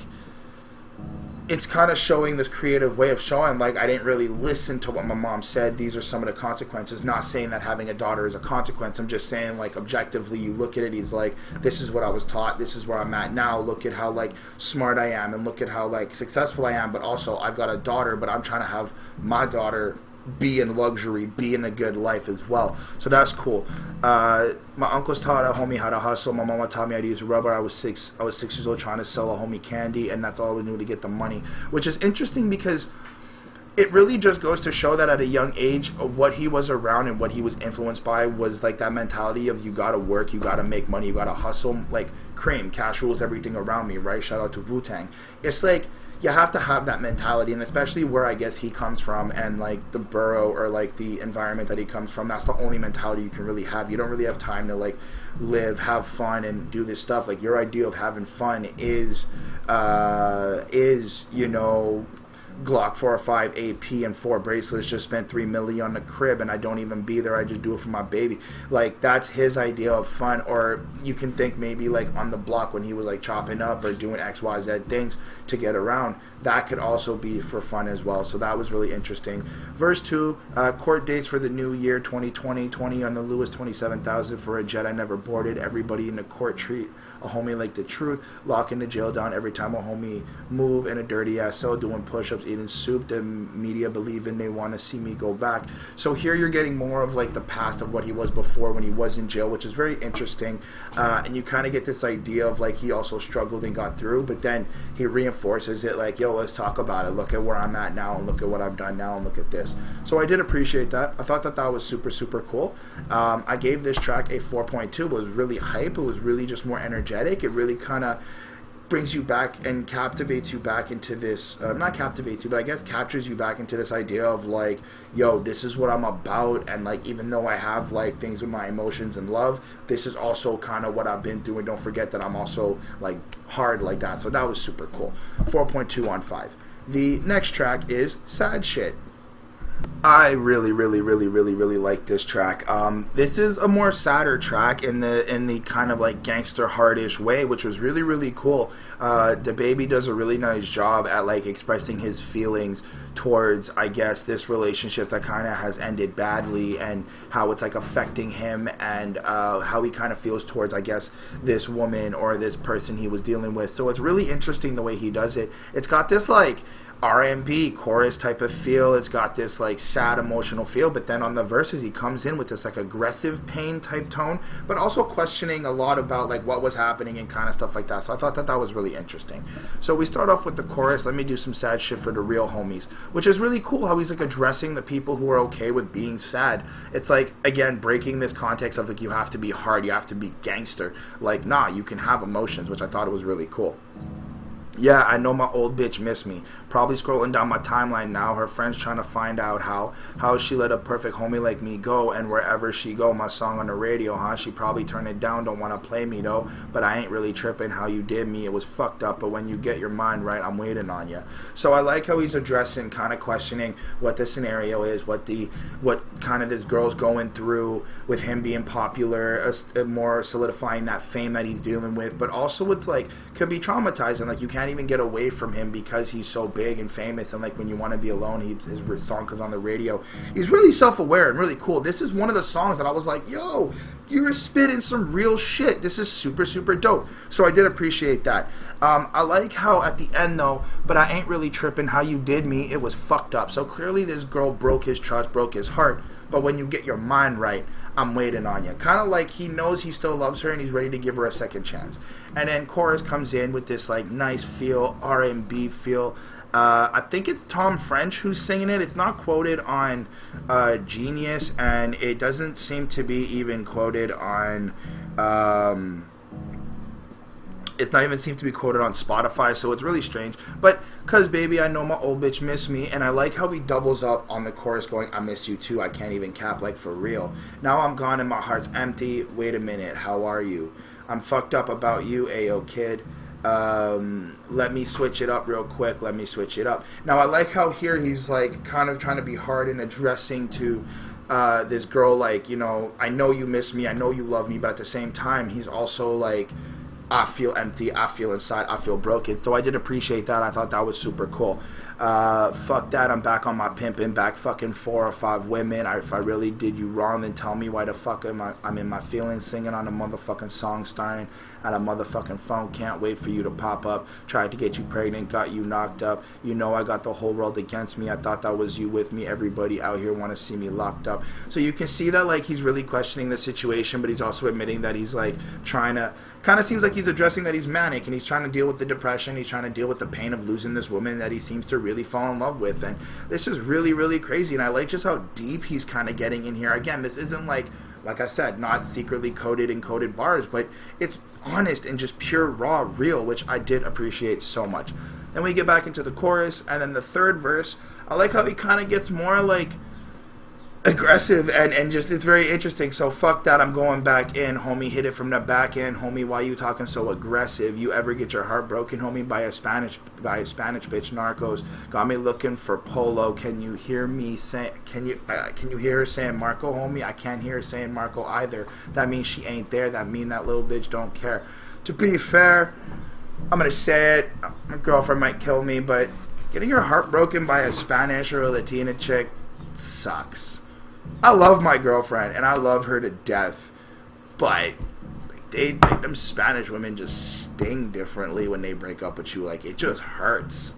it's kind of showing this creative way of showing like, I didn't really listen to what my mom said. These are some of the consequences. Not saying that having a daughter is a consequence. I'm just saying like objectively, you look at it, he's like, this is what I was taught. This is where I'm at now. Look at how like smart I am and look at how like successful I am. But also I've got a daughter, but I'm trying to have my daughter be in luxury, be in a good life as well. So that's cool. My uncles taught a homie how to hustle. My mama taught me how to use rubber. I was 6 years old trying to sell a homie candy, and that's all we knew to get the money. Which is interesting because it really just goes to show that at a young age, what he was around and what he was influenced by was like that mentality of you gotta work, you gotta make money, you gotta hustle. Like Cream, cash rules everything around me, right? Shout out to Wu-Tang. It's like, you have to have that mentality, and especially where I guess he comes from and like the borough or like the environment that he comes from, that's the only mentality you can really have. You don't really have time to like live, have fun, and do this stuff. Like your idea of having fun is you know, Glock 4 or 5 AP and 4 bracelets, just spent $3 million on the crib and I don't even be there, I just do it for my baby. Like that's his idea of fun. Or you can think maybe like on the block when he was like chopping up or doing XYZ things to get around, that could also be for fun as well. So that was really interesting. Verse 2, court dates for the new year 2020 on the Lewis 27,000 for a jet I never boarded. Everybody in the court treat a homie like the truth, locking the jail down every time a homie move in a dirty ass cell, doing push-ups, eating soup. The media believing they want to see me go back. So here you're getting more of like the past of what he was before when he was in jail, which is very interesting. And you kind of get this idea of like he also struggled and got through, but then he reinforces it like, yo, let's talk about it. Look at where I'm at now and look at what I've done now and look at this. So I did appreciate that. I thought that that was super, super cool. I gave this track a 4.2. It was really hype. It was really just more energetic. It really kind of brings you back and captivates you back into this, not captivates you, but I guess captures you back into this idea of like, yo, this is what I'm about. And like, even though I have like things with my emotions and love, this is also kind of what I've been doing. Don't forget that I'm also like hard like that. So that was super cool. 4.2 on 5. The next track is Sad Shit. I really like this track. This is a more sadder track in the kind of like gangster hardish way, which was really cool. DaBaby does a really nice job at like expressing his feelings towards, I guess, this relationship that kind of has ended badly, and how it's like affecting him, and how he kind of feels towards, I guess, this woman or this person he was dealing with. So it's really interesting the way he does it. It's got this like R&B chorus type of feel. It's got this like sad emotional feel, but then on the verses he comes in with this like aggressive pain type tone, but also questioning a lot about like what was happening and kind of stuff like that. So I thought that was really interesting. So we start off with the chorus, let me do some sad shit for the real homies, which is really cool how he's like addressing the people who are okay with being sad. It's like, again, breaking this context of like you have to be hard, you have to be gangster. Like, nah, you can have emotions, which I thought was really cool. Yeah, I know my old bitch missed me. Probably scrolling down my timeline now. Her friends trying to find out how she let a perfect homie like me go. And wherever she go, my song on the radio, huh? She probably turned it down, don't want to play me though. But I ain't really tripping how you did me. It was fucked up, but when you get your mind right, I'm waiting on you. So I like how he's addressing, kind of questioning what the scenario is, what kind of this girl's going through with him being popular, more solidifying that fame that he's dealing with. But also it's like, could be traumatizing. Like you can't even get away from him because he's so big and famous, and like when you want to be alone, his song comes on the radio. He's really self-aware and really cool. This is one of the songs that I was like, yo, you're spitting some real shit. This is super, super dope. So I did appreciate that. I like how at the end though, but I ain't really tripping how you did me, it was fucked up. So clearly this girl broke his trust, broke his heart, but when you get your mind right, I'm waiting on you. Kind of like he knows he still loves her and he's ready to give her a second chance. And then chorus comes in with this like nice feel, R&B feel. I think it's Tom French who's singing it. It's not quoted on Genius, and it doesn't seem to be even quoted on it's not even seem to be quoted on Spotify, so it's really strange. But, cause baby, I know my old bitch missed me, and I like how he doubles up on the chorus going, I miss you too, I can't even cap, like for real. Now I'm gone and my heart's empty, wait a minute, how are you? I'm fucked up about you, ayo kid. Let me switch it up real quick, let me switch it up. Now I like how here he's like kind of trying to be hard and addressing to this girl, like, you know, I know you miss me, I know you love me, but at the same time he's also like, I feel empty, I feel inside, I feel broken. So I did appreciate that. I thought that was super cool. Fuck that, I'm back on my pimping, back fucking 4 or 5 women. If I really did you wrong, then tell me why the fuck I'm in my feelings, singing on a motherfucking song, starring at a motherfucking phone. Can't wait for you to pop up. Tried to get you pregnant, got you knocked up. You know I got the whole world against me. I thought that was you with me. Everybody out here want to see me locked up. So you can see that like he's really questioning the situation, but he's also admitting that he's like trying to, kind of seems like he's addressing that he's manic and he's trying to deal with the depression. He's trying to deal with the pain of losing this woman that he seems to really fall in love with. And this is really, really crazy. And I like just how deep he's kind of getting in here. Again, this isn't like I said, not secretly coded and coded bars, but it's honest and just pure, raw, real, which I did appreciate so much. Then we get back into the chorus, and then the third verse, I like how he kind of gets more like aggressive and just, it's very interesting. So fuck that, I'm going back in, homie, hit it from the back end, homie, why you talking so aggressive? You ever get your heart broken, homie, by a Spanish bitch, narcos, got me looking for polo. Can you hear me say, can you hear her saying Marco, homie? I can't hear her saying Marco either. That means she ain't there, that mean that little bitch don't care. To be fair, I'm gonna say it, my girlfriend might kill me, but getting your heart broken by a Spanish or a Latina chick sucks. I love my girlfriend and I love her to death, but they make them Spanish women just sting differently when they break up with you. Like, it just hurts.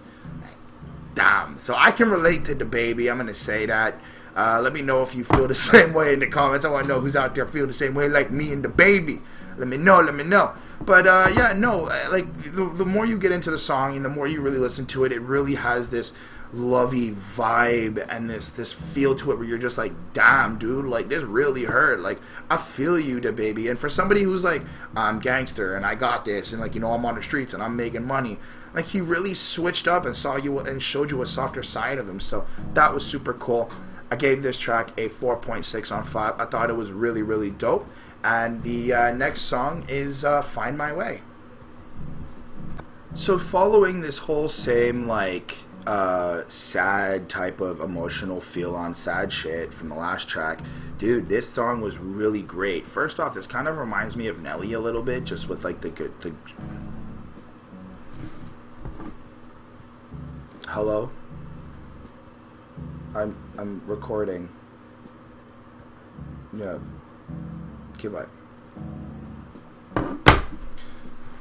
Damn. So I can relate to DaBaby. I'm gonna say that. Let me know if you feel the same way in the comments. I want to know who's out there feel the same way like me and DaBaby. Let me know. But yeah, no, like the more you get into the song and the more you really listen to it, it really has this lovey vibe and this feel to it where you're just like, damn, dude, like this really hurt. Like, I feel you, DaBaby. And for somebody who's like, I'm gangster and I got this, and like, you know, I'm on the streets and I'm making money, like he really switched up and saw you and showed you a softer side of him. So that was super cool. I gave this track a 4.6 on 5. I thought it was really, really dope. And the next song is Find My Way. So following this whole same like sad type of emotional feel on sad shit from the last track, dude, this song was really great. First off, this kind of reminds me of Nelly a little bit, just with like the hello. I'm recording. Yeah. Okay, bye.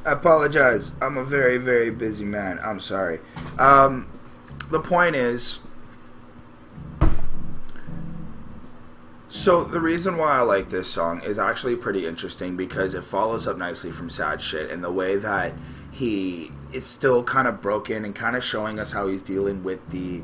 I apologize. I'm a very, very busy man. I'm sorry. The point is, so the reason why I like this song is actually pretty interesting because it follows up nicely from Sad Shit, and the way that he is still kind of broken and kind of showing us how he's dealing with the,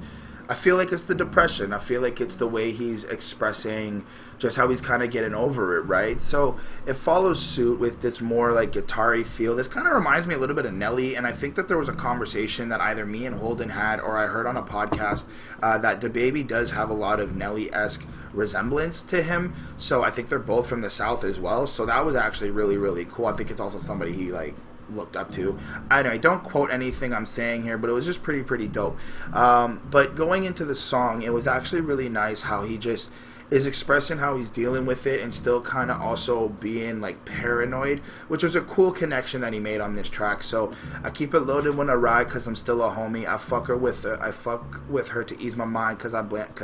I feel like it's the depression. I feel like it's the way he's expressing just how he's kind of getting over it, right? So it follows suit with this more like guitar-y feel. This kind of reminds me a little bit of Nelly, and I think that there was a conversation that either me and Holden had or I heard on a podcast that DaBaby does have a lot of Nelly-esque resemblance to him. So I think they're both from the South as well. So that was actually really, really cool. I think it's also somebody he like looked up to. I know I don't quote anything I'm saying here, but it was just pretty dope. But going into the song, it was actually really nice how he just is expressing how he's dealing with it and still kind of also being like paranoid, which was a cool connection that he made on this track. So I keep it loaded when I ride because I'm still a homie. I fuck with her to ease my mind because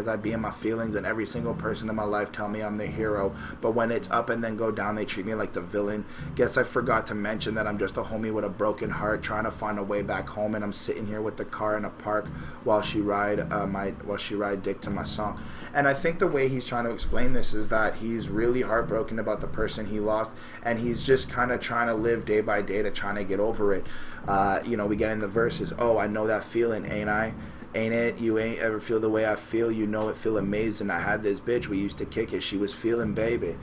I be in my feelings, and every single person in my life tell me I'm their hero, but when it's up and then go down they treat me like the villain. Guess I forgot to mention that I'm just a homie with a broken heart trying to find a way back home, and I'm sitting here with the car in a park while she ride dick to my song. And I think the way he's trying to explain this is that he's really heartbroken about the person he lost, and he's just kind of trying to live day by day to trying to get over it. We get in the verses, oh, I know that feeling, ain't I? Ain't it? You ain't ever feel the way I feel. You know it feel amazing. I had this bitch, we used to kick it. She was feeling baby.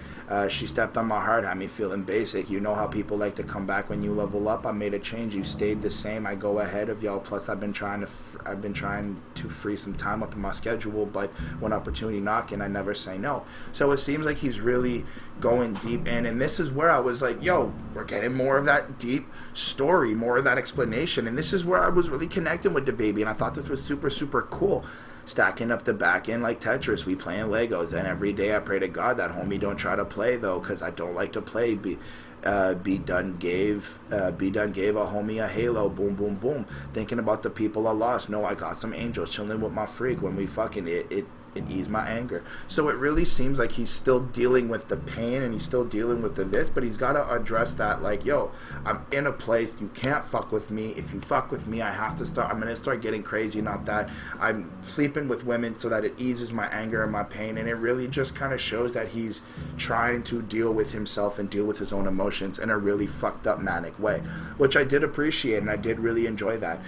She stepped on my heart, had me feeling basic. You know how people like to come back when you level up. I made a change. You stayed the same. I go ahead of y'all. Plus, I've been trying to free some time up in my schedule. But when opportunity knocking, I never say no. So it seems like he's really going deep in, and this is where I was like, yo, we're getting more of that deep story, more of that explanation, and this is where I was really connecting with DaBaby, and I thought this was super cool. Stacking up the back end like Tetris, we playing Legos, and every day I pray to God that homie don't try to play though, cause I don't like to play. Be done gave a homie a halo, boom boom boom. Thinking about the people I lost. No, I got some angels chilling with my freak when we fucking it eased my anger. So it really seems like he's still dealing with the pain and he's still dealing with this, but he's got to address that like, yo, I'm in a place, you can't fuck with me. If you fuck with me, I'm going to start getting crazy. Not that I'm sleeping with women so that it eases my anger and my pain. And it really just kind of shows that he's trying to deal with himself and deal with his own emotions in a really fucked up manic way, which I did appreciate and I did really enjoy that.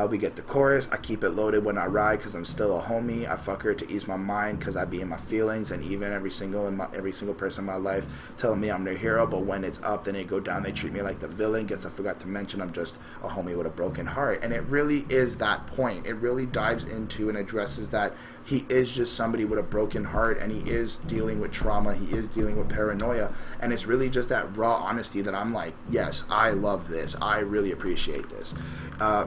We get the chorus, I keep it loaded when I ride because I'm still a homie. I fuck her to ease my mind because I be in my feelings, and even every single person in my life telling me I'm their hero, but when it's up then they go down, they treat me like the villain. Guess I forgot to mention I'm just a homie with a broken heart. And it really is that point. It really dives into and addresses that he is just somebody with a broken heart, and he is dealing with trauma, he is dealing with paranoia, and it's really just that raw honesty that I'm like, yes, I love this, I really appreciate this.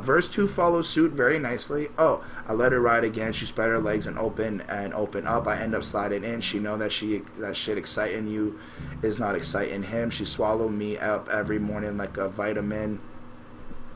Verse 2 follows suit very nicely. Oh, I let her ride again, she spread her legs and open up, I end up sliding in, she know that shit exciting you is not exciting him, she swallowed me up every morning like a vitamin.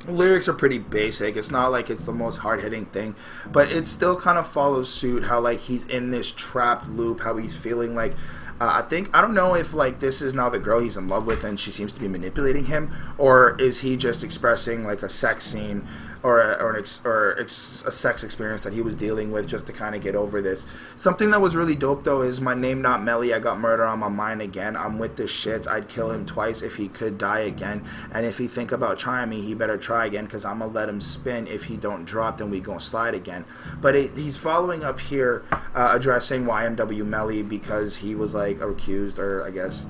Lyrics are pretty basic. It's not like it's the most hard-hitting thing, but it still kind of follows suit how like he's in this trapped loop, how he's feeling like I don't know if like this is now the girl he's in love with and she seems to be manipulating him, or is he just expressing like a sex scene or a sex experience that he was dealing with just to kind of get over this. Something that was really dope though is my name not Melly, I got murder on my mind again, I'm with the shits, I'd kill him twice if he could die again, and if he think about trying me he better try again, cause I'ma let him spin, if he don't drop then we gon' slide again. But he's following up here addressing YMW Melly because he was like accused, or I guess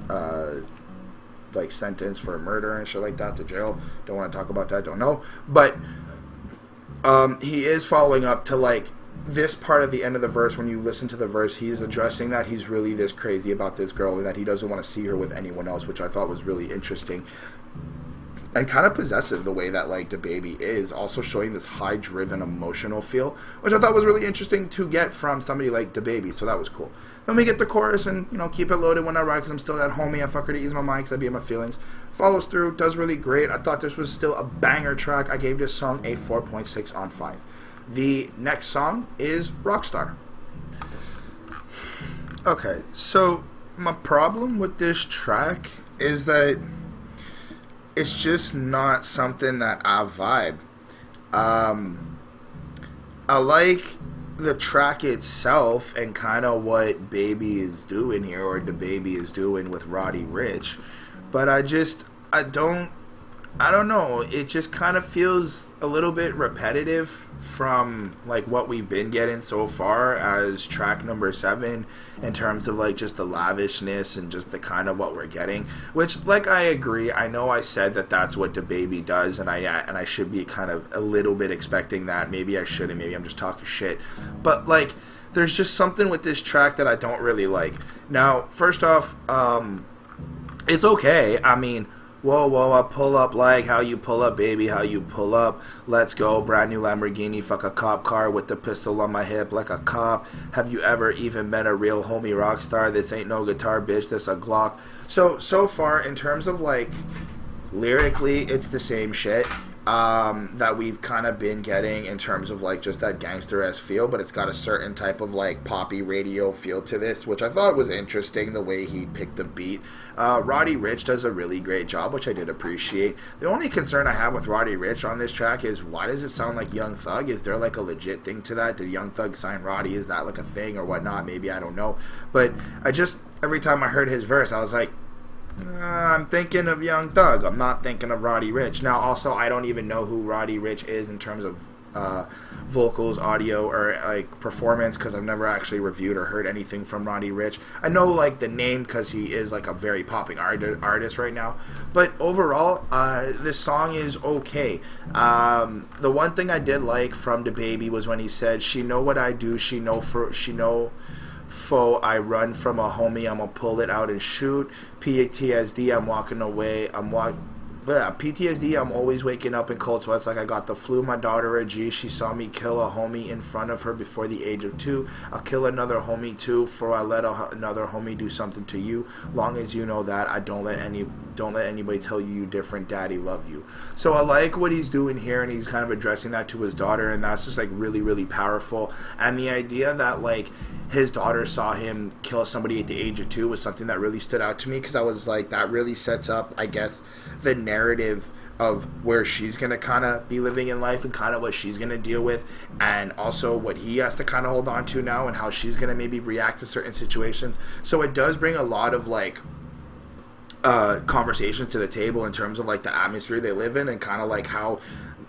like sentenced for murder and shit like that, to jail. Don't want to talk about that, don't know, but he is following up to like this part of the end of the verse. When you listen to the verse, he's addressing that he's really this crazy about this girl and that he doesn't want to see her with anyone else, which I thought was really interesting and kind of possessive the way that like DaBaby is, also showing this high driven emotional feel, which I thought was really interesting to get from somebody like DaBaby. So that was cool. Then we get the chorus and, you know, keep it loaded when I ride because I'm still that homie, I fuck her to ease my mind because I be in my feelings. Follows through, does really great. I thought this was still a banger track. I gave this song a 4.6 on 5. The next song is ROCKSTAR. Okay, so my problem with this track is that it's just not something that I vibe. Um, I like the track itself and kind of what Baby is doing here, or DaBaby is doing with Roddy Ricch, but I don't know. It just kind of feels a little bit repetitive from like what we've been getting so far as track number 7 in terms of like just the lavishness and just the kind of what we're getting. Which, like, I agree. I know I said that that's what DaBaby does, and I should be kind of a little bit expecting that. Maybe I shouldn't. Maybe I'm just talking shit. But like, there's just something with this track that I don't really like. Now, first off, it's okay. I mean, whoa, whoa, I pull up like how you pull up, baby, how you pull up. Let's go, brand new Lamborghini, fuck a cop car with the pistol on my hip like a cop. Have you ever even met a real homie rock star? This ain't no guitar, bitch, this a Glock. So far, in terms of like, lyrically, it's the same shit that we've kind of been getting in terms of like just that gangster-esque feel, but it's got a certain type of like poppy radio feel to this, which I thought was interesting, the way he picked the beat. Roddy Ricch does a really great job, which I did appreciate. The only concern I have with Roddy Ricch on this track is, why does it sound like Young Thug? Is there like a legit thing to that? Did Young Thug sign Roddy? Is that like a thing or whatnot? Maybe, I don't know. But every time I heard his verse, I was like, I'm thinking of Young Thug. I'm not thinking of Roddy Ricch. Now, also, I don't even know who Roddy Ricch is in terms of vocals, audio, or like performance, because I've never actually reviewed or heard anything from Roddy Ricch. I know like the name because he is like a very popping artist right now. But overall, this song is okay. The one thing I did like from DaBaby was when he said, "She know what I do. She know foe, I run from a homie, I'ma pull it out and shoot. PTSD, I'm walking away, PTSD, I'm always waking up in cold sweats like I got the flu. My daughter a G, she saw me kill a homie in front of her before the age of 2. I'll kill another homie too, for I let another homie do something to you. Long as you know that, I don't let anybody tell you different, daddy love you." So I like what he's doing here, and he's kind of addressing that to his daughter, and that's just like really, really powerful. And the idea that like his daughter saw him kill somebody at the age of 2 was something that really stood out to me, because I was like, that really sets up, I guess, the narrative of where she's going to kind of be living in life and kind of what she's going to deal with, and also what he has to kind of hold on to now and how she's going to maybe react to certain situations. So it does bring a lot of like conversations to the table in terms of like the atmosphere they live in, and kind of like how,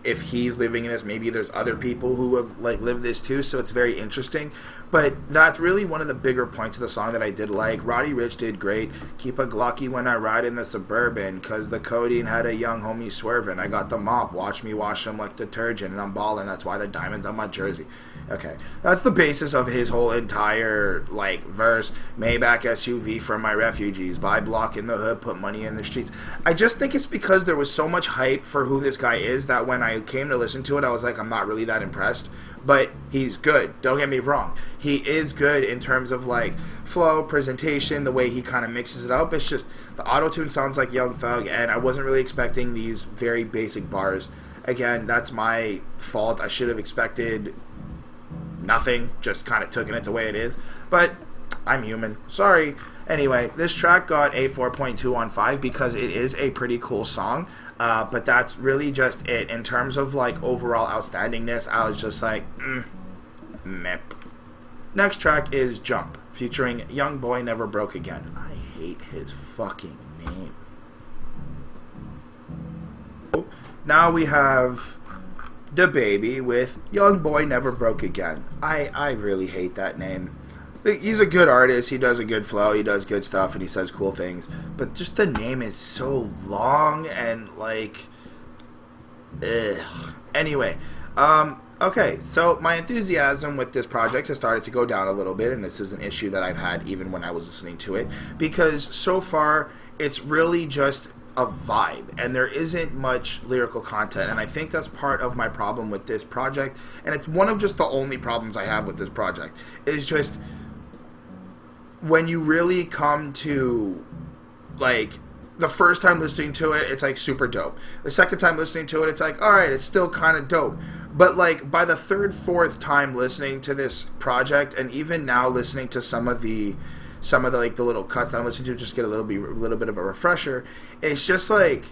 if he's living in this, maybe there's other people who have like lived this too. So it's very interesting. But that's really one of the bigger points of the song that I did like. Roddy Ricch did great. Keep a Glocky when I ride in the Suburban, cause the codeine had a young homie swerving. I got the mop, watch me wash them like detergent, and I'm balling, that's why the diamonds on my jersey. Okay, that's the basis of his whole entire like verse. Maybach SUV for my refugees, buy block in the hood, put money in the streets. I just think it's because there was so much hype for who this guy is that when I came to listen to it, I was like, I'm not really that impressed. But he's good, don't get me wrong. He is good in terms of like flow, presentation, the way he kind of mixes it up. It's just the auto-tune sounds like Young Thug, and I wasn't really expecting these very basic bars. Again, that's my fault. I should have expected nothing, just kind of taking it the way it is. But I'm human. Sorry. Anyway, this track got a 4.2 on 5 because it is a pretty cool song. But that's really just it. In terms of like overall outstandingness, I was just like, meh. Next track is Jump, featuring YoungBoy Never Broke Again. I hate his fucking name. Now we have DaBaby with YoungBoy Never Broke Again. I really hate that name. He's a good artist, he does a good flow, he does good stuff, and he says cool things, but just the name is so long and like, ugh. Anyway, okay, so my enthusiasm with this project has started to go down a little bit, and this is an issue that I've had even when I was listening to it, because so far it's really just a vibe, and there isn't much lyrical content, and I think that's part of my problem with this project, and it's one of just the only problems I have with this project, is just when you really come to, like, the first time listening to it, it's like super dope. The second time listening to it, it's like, alright, it's still kind of dope. But like by the third, fourth time listening to this project, and even now listening to some of the like the little cuts that I'm listening to, just get a little bit of a refresher. It's just like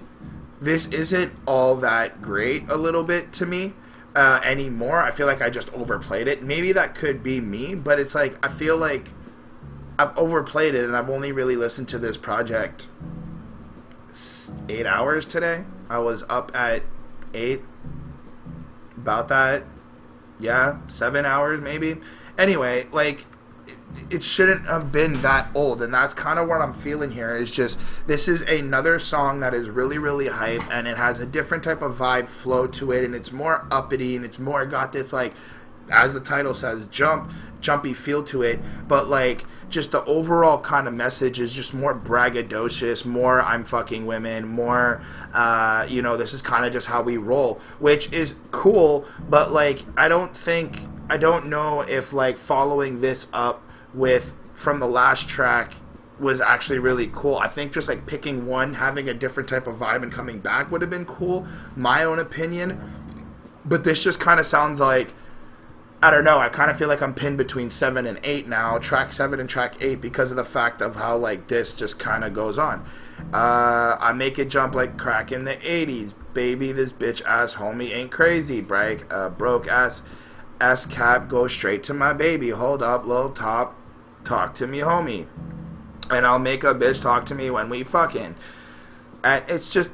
this isn't all that great a little bit to me anymore. I feel like I just overplayed it. Maybe that could be me, but it's like I feel like I've overplayed it, and I've only really listened to this project 8 hours today. I was up at 8, about that. Yeah, 7 hours maybe. Anyway, like it shouldn't have been that old, and that's kind of what I'm feeling here. Is just this is another song that is really, really hype, and it has a different type of vibe flow to it, and it's more uppity, and it's more got this, like, as the title says, jumpy feel to it, but like just the overall kind of message is just more braggadocious, more I'm fucking women, more this is kind of just how we roll, which is cool. But like I don't know if like following this up with from the last track was actually really cool. I think just like picking one, having a different type of vibe and coming back would have been cool, my own opinion. But this just kind of sounds like, I don't know, I kind of feel like I'm pinned between 7 and 8 now, track 7 and track 8, because of the fact of how like this just kind of goes on. I make it jump like crack in the 80s, baby, this bitch ass homie ain't crazy, broke ass cap, go straight to my baby, hold up, little top, talk to me homie, and I'll make a bitch talk to me when we fucking. And it's just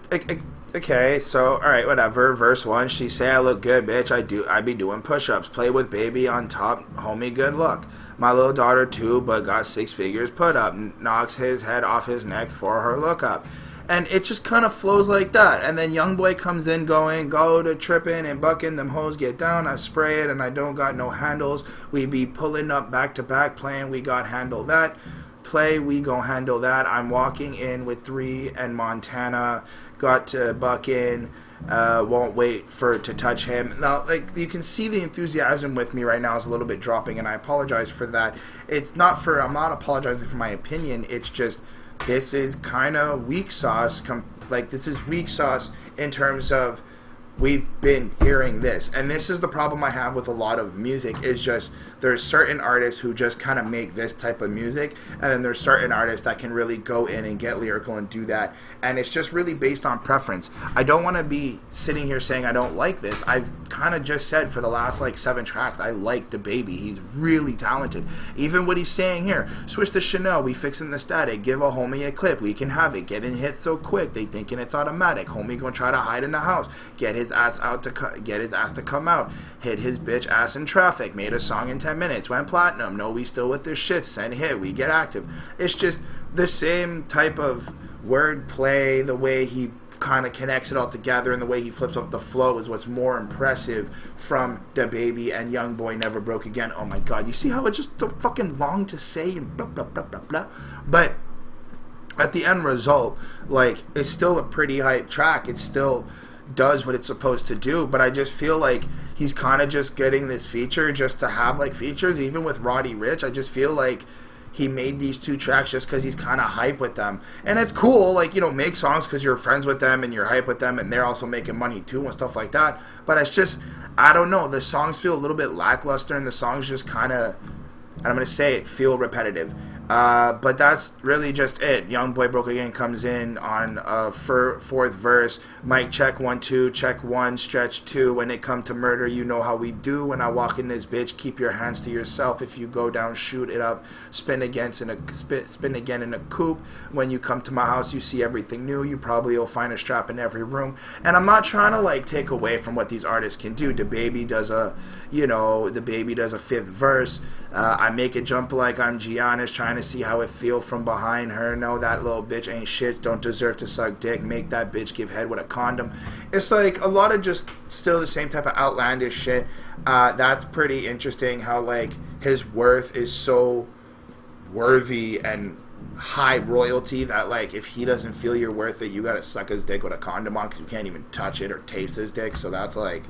okay, so alright, whatever. Verse 1, she say I look good, bitch. I be doing push-ups. Play with baby on top, homie, good luck. My little daughter too, but got 6 figures put up. Knocks his head off his neck for her look up. And it just kind of flows like that. And then YoungBoy comes in going, go to tripping and bucking, them hoes get down. I spray it and I don't got no handles. We be pulling up back to back, playing, we got handle that. Play, we gon' handle that. I'm walking in with 3 and Montana. Got to buck in. Won't wait for to touch him. Now, like, you can see the enthusiasm with me right now is a little bit dropping, and I apologize for that. I'm not apologizing for my opinion. It's just, this is kind of weak sauce. This is weak sauce in terms of we've been hearing this. And this is the problem I have with a lot of music, is just there's certain artists who just kind of make this type of music, and then there's certain artists that can really go in and get lyrical and do that, and it's just really based on preference. I don't want to be sitting here saying I don't like this. I've kind of just said for the last like 7 tracks I like DaBaby. He's really talented. Even what he's saying here, switch the Chanel, we fixing the static, give a homie a clip, we can have it, getting hit so quick, they thinking it's automatic, homie gonna try to hide in the house, get his ass to come out, hit his bitch ass in traffic, made a song in 10 minutes, went platinum, no we still with this shit, send hit, we get active. It's just the same type of word play, the way he kind of connects it all together and the way he flips up the flow is what's more impressive from DaBaby and YoungBoy Never Broke Again. Oh my god, you see how it's just so fucking long to say and blah blah blah blah blah, but at the end result, like, it's still a pretty hype track. It still does what it's supposed to do, but I just feel like he's kind of just getting this feature just to have like features. Even with Roddy Ricch, I just feel like he made these 2 tracks just because he's kind of hype with them, and it's cool, like, make songs because you're friends with them and you're hype with them, and they're also making money too and stuff like that. But it's just, I don't know, the songs feel a little bit lackluster, and the songs just kind of, and I'm gonna say it, feel repetitive. But that's really just it. YoungBoy Broke Again comes in on 4th verse. Mic check 1 2, check 1, stretch 2. When it come to murder, you know how we do. When I walk in this bitch, keep your hands to yourself. If you go down, shoot it up. Spin again in a coupe. When you come to my house, you see everything new. You probably will find a strap in every room. And I'm not trying to like take away from what these artists can do. DaBaby does a 5th verse. I make it jump like I'm Giannis, trying to see how it feel from behind her. No, that little bitch ain't shit, don't deserve to suck dick, make that bitch give head with a condom. It's like a lot of just still the same type of outlandish shit. That's pretty interesting how like his worth is so worthy and high royalty that like if he doesn't feel you're worth it, you gotta suck his dick with a condom on because you can't even touch it or taste his dick. So that's like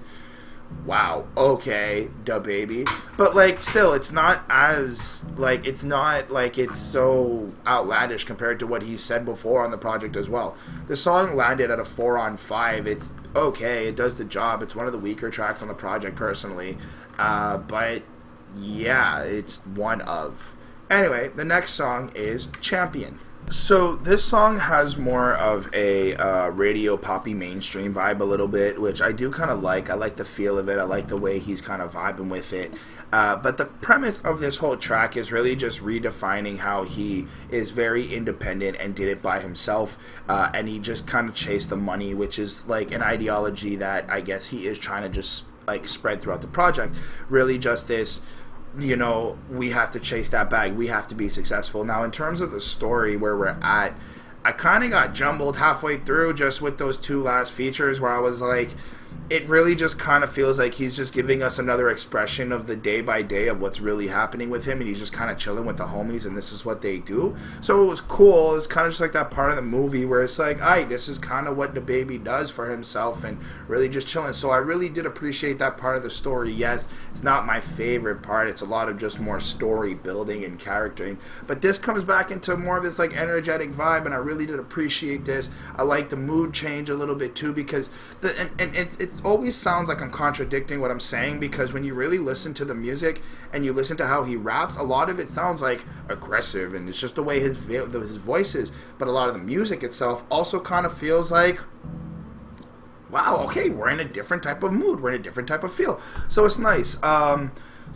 wow, okay, DaBaby. But like, still, it's not as like it's so outlandish compared to what he said before on the project as well. The song landed at a 4 on 5. It's okay, it does the job. It's one of the weaker tracks on the project personally, but yeah, it's one of. Anyway, the next song is Champion. So this song has more of a radio poppy mainstream vibe a little bit, which I do kind of like. I like the feel of it. I like the way he's kind of vibing with it. But the premise of this whole track is really just redefining how he is very independent and did it by himself. And he just kind of chased the money, which is like an ideology that I guess he is trying to just like spread throughout the project. Really just this, you know, we have to chase that bag. We have to be successful. Now, in terms of the story where we're at, I kind of got jumbled halfway through just with those 2 last features where I was like, it really just kind of feels like he's just giving us another expression of the day by day of what's really happening with him, and he's just kind of chilling with the homies, and this is what they do. So it was cool. It's kind of just like that part of the movie where it's like, alright, this is kind of what DaBaby does for himself and really just chilling. So I really did appreciate that part of the story. Yes, it's not my favorite part. It's a lot of just more story building and charactering. But this comes back into more of this like energetic vibe, and I really did appreciate this. I like the mood change a little bit too, because it always sounds like I'm contradicting what I'm saying, because when you really listen to the music and you listen to how he raps, a lot of it sounds like aggressive, and it's just the way his voice is. But a lot of the music itself also kind of feels like, wow, okay, we're in a different type of mood, we're in a different type of feel. So it's nice.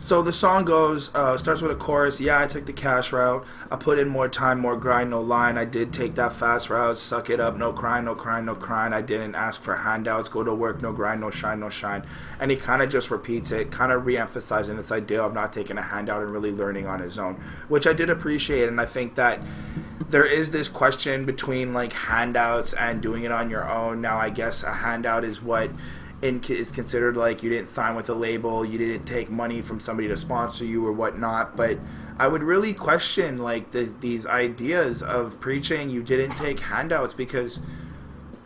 So the song goes, starts with a chorus. Yeah, I took the cash route. I put in more time, more grind, no line. I did take that fast route. Suck it up, no crying, no crying, no crying. I didn't ask for handouts. Go to work, no grind, no shine, no shine. And he kind of just repeats it, kind of re-emphasizing this idea of not taking a handout and really learning on his own, which I did appreciate. And I think that there is this question between like handouts and doing it on your own. Now, I guess a handout is what is considered like you didn't sign with a label, you didn't take money from somebody to sponsor you or whatnot. But I would really question like these ideas of preaching you didn't take handouts, because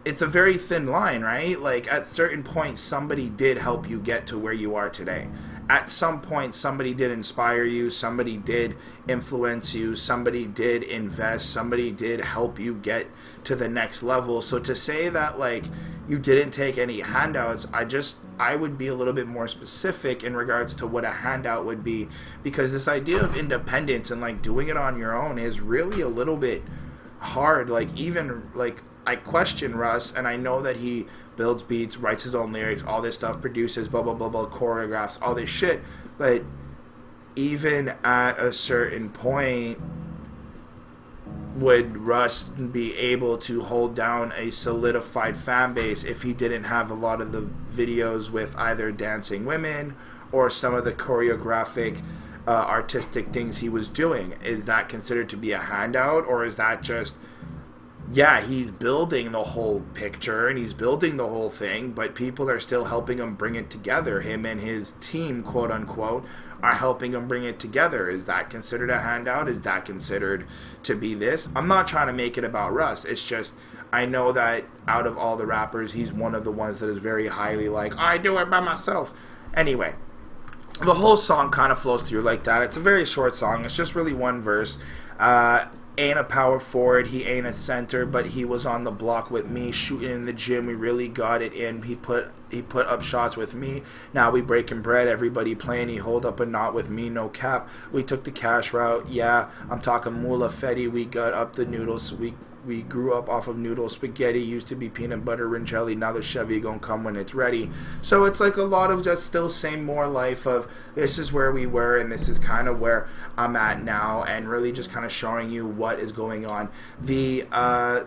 it's a very thin line, right? Like at certain points somebody did help you get to where you are today. At some point somebody did inspire you, somebody did influence you, somebody did invest, somebody did help you get to the next level. So to say that like you didn't take any handouts, I would be a little bit more specific in regards to what a handout would be, because this idea of independence and like doing it on your own is really a little bit hard. Like even like I question Russ, and I know that he builds beats, writes his own lyrics, all this stuff, produces, blah, blah, blah, blah, choreographs, all this shit. But even at a certain point, would Russ be able to hold down a solidified fan base if he didn't have a lot of the videos with either dancing women or some of the choreographic artistic things he was doing? Is that considered to be a handout, or is that just, yeah, he's building the whole picture and he's building the whole thing, but people are still helping him bring it together? Him and his team, quote unquote, are helping him bring it together. Is that considered a handout? Is that considered to be this? I'm not trying to make it about Russ. It's just, I know that out of all the rappers, he's one of the ones that is very highly like, I do it by myself. Anyway, the whole song kind of flows through like that. It's a very short song. It's just really one verse. Ain't a power forward, he ain't a center, but he was on the block with me, shooting in the gym, we really got it in. He put up shots with me, now we breaking bread, everybody playing, he hold up a knot with me, no cap. We took the cash route, yeah, I'm talking moolah fetty, we got up the noodles, we grew up off of noodles, spaghetti used to be peanut butter and jelly, now the Chevy gonna come when it's ready. So it's like a lot of just still same more life of this is where we were and this is kind of where I'm at now, and really just kind of showing you what is going on. The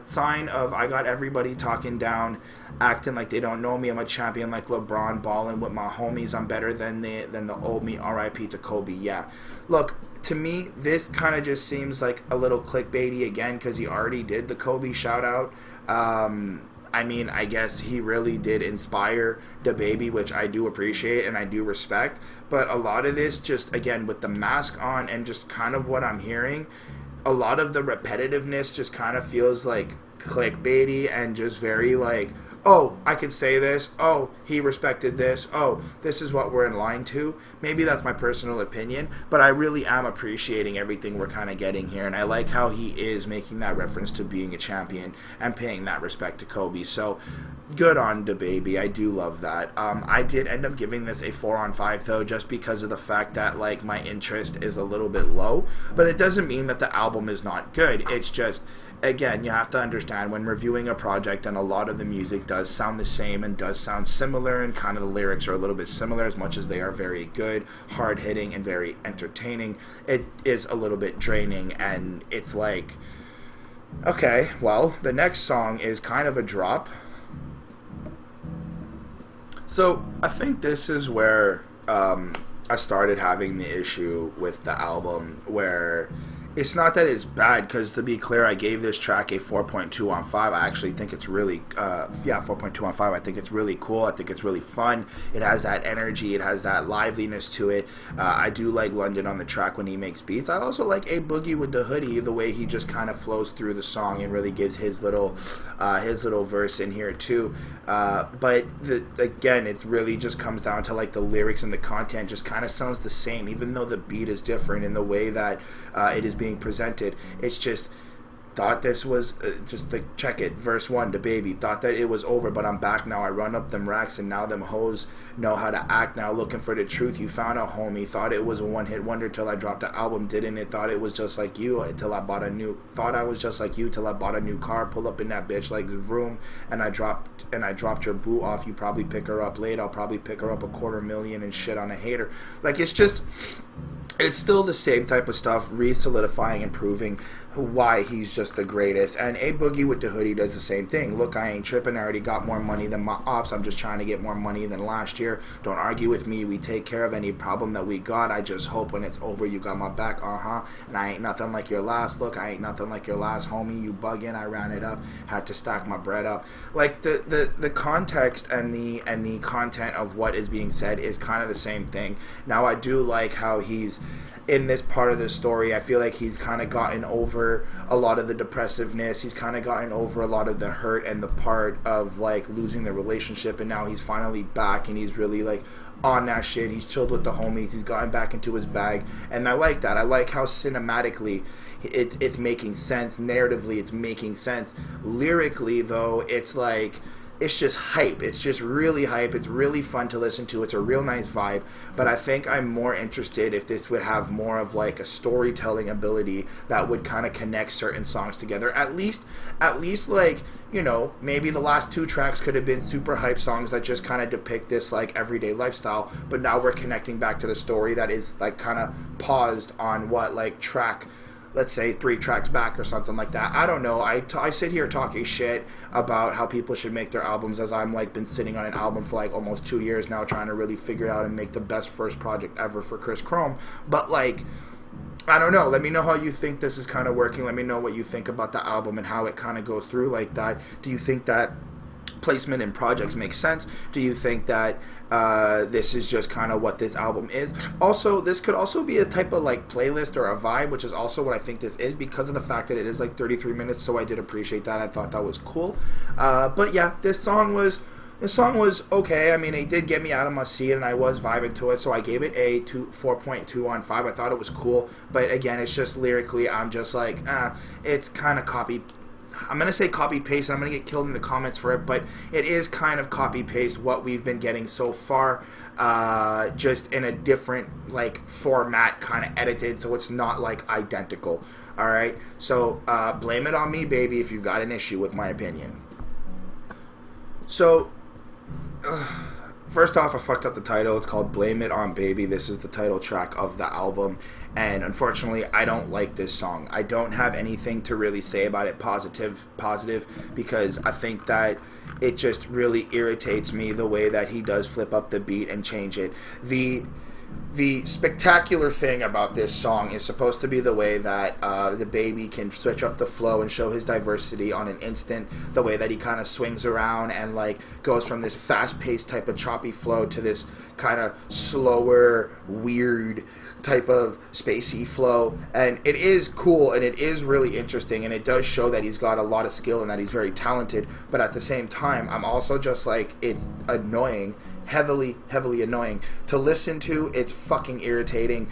sign of I got everybody talking down, acting like they don't know me, I'm a champion like LeBron, balling with my homies, I'm better than the old me, RIP to Kobe. Yeah, look, to me, this kind of just seems like a little clickbaity again, because he already did the Kobe shout out. I mean, I guess he really did inspire DaBaby, which I do appreciate and I do respect. But a lot of this, just again with the mask on and just kind of what I'm hearing, a lot of the repetitiveness just kind of feels like clickbaity and just very like, oh, I can say this, oh, he respected this, oh, this is what we're in line to. Maybe that's my personal opinion, but I really am appreciating everything we're kind of getting here, and I like how he is making that reference to being a champion and paying that respect to Kobe. So good on DaBaby. I do love that. I did end up giving this a 4 on 5 though, just because of the fact that like my interest is a little bit low, but it doesn't mean that the album is not good. It's just, again, you have to understand when reviewing a project, and a lot of the music does sound the same and does sound similar, and kind of the lyrics are a little bit similar, as much as they are very good, hard-hitting, and very entertaining, it is a little bit draining, and it's like, okay, well, the next song is kind of a drop. So I think this is where I started having the issue with the album, where it's not that it's bad, because to be clear, I gave this track a 4.2 on 5. I actually think it's really, 4.2 on 5. I think it's really cool. I think it's really fun. It has that energy. It has that liveliness to it. I do like London on the track when he makes beats. I also like A Boogie with the Hoodie, the way he just kind of flows through the song and really gives his little verse in here too. But again, it really just comes down to like the lyrics, and the content just kind of sounds the same, even though the beat is different in the way that it is being presented. It's just, thought this was just like, check it, verse 1, DaBaby, thought that it was over, but I'm back now. I run up them racks, and now them hoes know how to act now, looking for the truth. You found a homie, thought it was a one-hit wonder till I dropped the album, didn't it? Thought it was just like you till I bought a new, thought I was just like you till I bought a new car, pull up in that bitch like vroom, and I dropped your boo off. You probably pick her up late, I'll probably pick her up $250,000 and shit on a hater. Like, it's just, it's still the same type of stuff, re-solidifying and proving why he's just the greatest. And A Boogie with the Hoodie does the same thing. Look, I ain't tripping. I already got more money than my ops. I'm just trying to get more money than last year. Don't argue with me. We take care of any problem that we got. I just hope when it's over you got my back. And I ain't nothing like your last. Look, I ain't nothing like your last homie. You bugging. I ran it up. Had to stack my bread up. Like, the context and the content of what is being said is kind of the same thing. Now, I do like how he's in this part of the story. I feel like he's kind of gotten over a lot of the depressiveness. He's kind of gotten over a lot of the hurt and the part of like losing the relationship, and now he's finally back, and he's really like on that shit. He's chilled with the homies. He's gotten back into his bag, and I like that. I like how cinematically it's making sense. Narratively, it's making sense. Lyrically, though, it's like, it's just hype. It's just really hype. It's really fun to listen to. It's a real nice vibe. But I think I'm more interested if this would have more of like a storytelling ability that would kind of connect certain songs together. At least like, you know, maybe the last 2 tracks could have been super hype songs that just kind of depict this like everyday lifestyle. But now we're connecting back to the story that is like kind of paused on what, like track, let's say 3 tracks back or something like that. I don't know. I sit here talking shit about how people should make their albums, as I'm like been sitting on an album for like almost 2 years now, trying to really figure it out and make the best first project ever for Chris Chrome. But like, I don't know. Let me know how you think this is kind of working. Let me know what you think about the album and how it kind of goes through like that. Do you think that placement in projects makes sense? Do you think that this is just kind of what this album is? Also, this could also be a type of like playlist or a vibe, which is also what I think this is, because of the fact that it is like 33 minutes. So I did appreciate that. I thought that was cool. But yeah, this song was okay. I mean, it did get me out of my seat, and I was vibing to it, so I gave it a 4.2 on 5. I thought it was cool, but again, it's just lyrically, I'm just like, it's kind of copy. I'm going to say copy-paste, and I'm going to get killed in the comments for it, but it is kind of copy-paste what we've been getting so far, just in a different, like, format, kind of edited, so it's not, like, identical, alright? So, blame it on me, baby, if you've got an issue with my opinion. So, first off, I fucked up the title. It's called Blame It On Baby. This is the title track of the album, and unfortunately, I don't like this song. I don't have anything to really say about it positive, because I think that it just really irritates me the way that he does flip up the beat and change it. the spectacular thing about this song is supposed to be the way that DaBaby can switch up the flow and show his diversity on an instant. The way that he kind of swings around and like goes from this fast-paced type of choppy flow to this kind of slower, weird type of spacey flow. And it is cool and it is really interesting, and it does show that he's got a lot of skill and that he's very talented. But at the same time, I'm also just like, it's annoying. Heavily annoying to listen to. It's fucking irritating.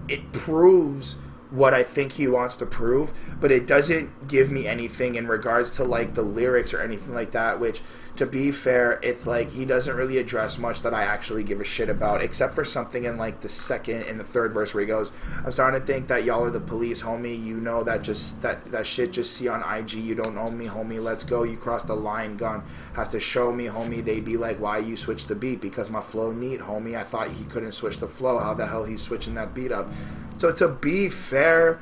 It proves what I think he wants to prove, but it doesn't give me anything in regards to like the lyrics or anything like that, which, to be fair, it's like he doesn't really address much that I actually give a shit about, except for something in like the second and the third verse where he goes, I'm starting to think that y'all are the police, homie, you know that just that shit just see on IG, you don't know me, homie, let's go, you crossed the line, gone, have to show me, homie, they be like, why you switch the beat, because my flow neat, homie, I thought he couldn't switch the flow, how the hell he's switching that beat up. So to be fair,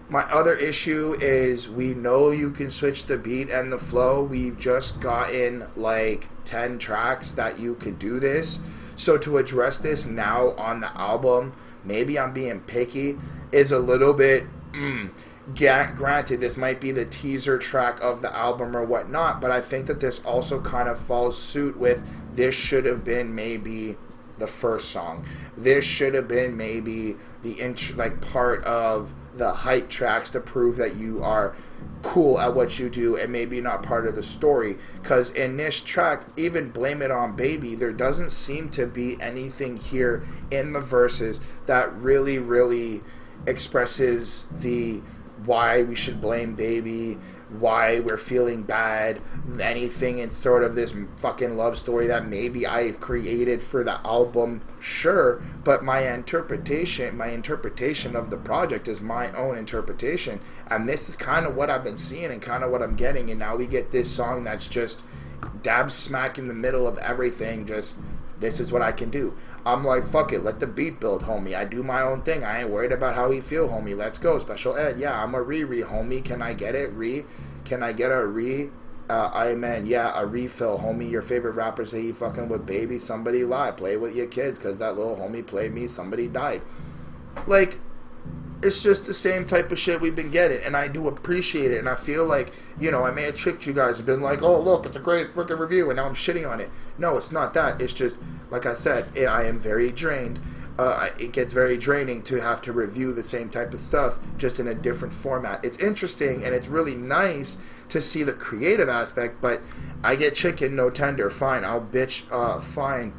my other issue is we know you can switch the beat and the flow. We've just gotten like 10 tracks that you could do this. So to address this now on the album, maybe I'm being picky, is a little bit, granted, this might be the teaser track of the album or whatnot, but I think that this also kind of falls suit with, this should have been maybe the first song. This should have been maybe the part of the hype tracks to prove that you are cool at what you do, and maybe not part of the story. Because in this track, even Blame It On Baby, there doesn't seem to be anything here in the verses that really expresses the why we should blame Baby, why we're feeling bad, anything in sort of this fucking love story that maybe I created for the album, sure, but my interpretation of the project is my own interpretation, and this is kind of what I've been seeing and kind of what I'm getting, and now we get this song that's just dab smack in the middle of everything, just, this is what I can do. I'm like, fuck it, let the beat build, homie. I do my own thing. I ain't worried about how he feel, homie. Let's go. Special ed. Yeah, I'm a re, homie. Can I get it? Can I get a re? Amen. Yeah, a refill, homie. Your favorite rapper say he fucking with Baby. Somebody lie. Play with your kids, because that little homie played me. Somebody died. Like, it's just the same type of shit we've been getting, and I do appreciate it, and I feel like, you know, I may have tricked you guys and been like, oh, look, it's a great freaking review, and now I'm shitting on it. No, it's not that. It's just, like I said, I am very drained. It gets very draining to have to review the same type of stuff, just in a different format. It's interesting, and it's really nice to see the creative aspect, but I get chicken, no tender. Fine, I'll bitch, fine.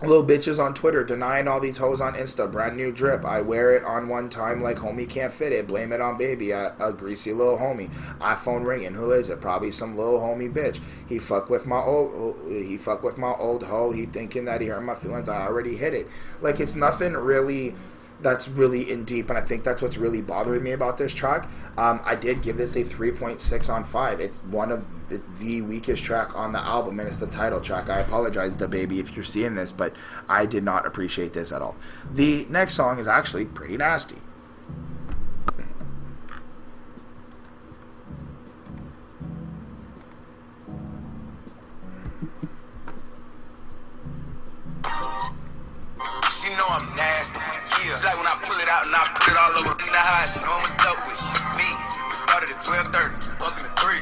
Little bitches on Twitter denying all these hoes on Insta. Brand new drip. I wear it on one time like homie can't fit it. Blame it on Baby. A greasy little homie. iPhone ringing. Who is it? Probably some little homie bitch. He fuck with my old hoe. He thinking that he hurt my feelings. I already hit it. Like, it's nothing really that's really in deep, and I think that's what's really bothering me about this track. I did give this a 3.6 on 5. It's the weakest track on the album, and it's the title track. I apologize, DaBaby, if you're seeing this, but I did not appreciate this at all. The next song is actually pretty nasty. She know I'm nasty. Yeah. It's like when I pull it out and I put it all over in the house. She know what's up with me. We started at 12:30, fucking at 3.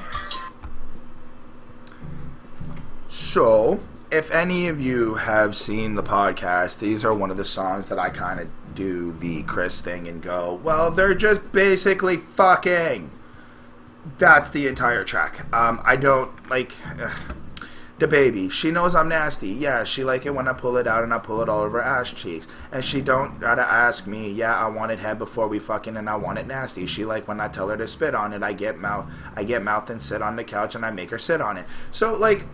So, if any of you have seen the podcast, these are one of the songs that I kind of do the Chris thing and go, well, they're just basically fucking. That's the entire track. I don't like. DaBaby, she knows I'm nasty. Yeah, she like it when I pull it out and I pull it all over her ass cheeks. And she don't gotta ask me, yeah, I wanted head before we fucking and I want it nasty. She like when I tell her to spit on it, I get mouth and sit on the couch and I make her sit on it. So like,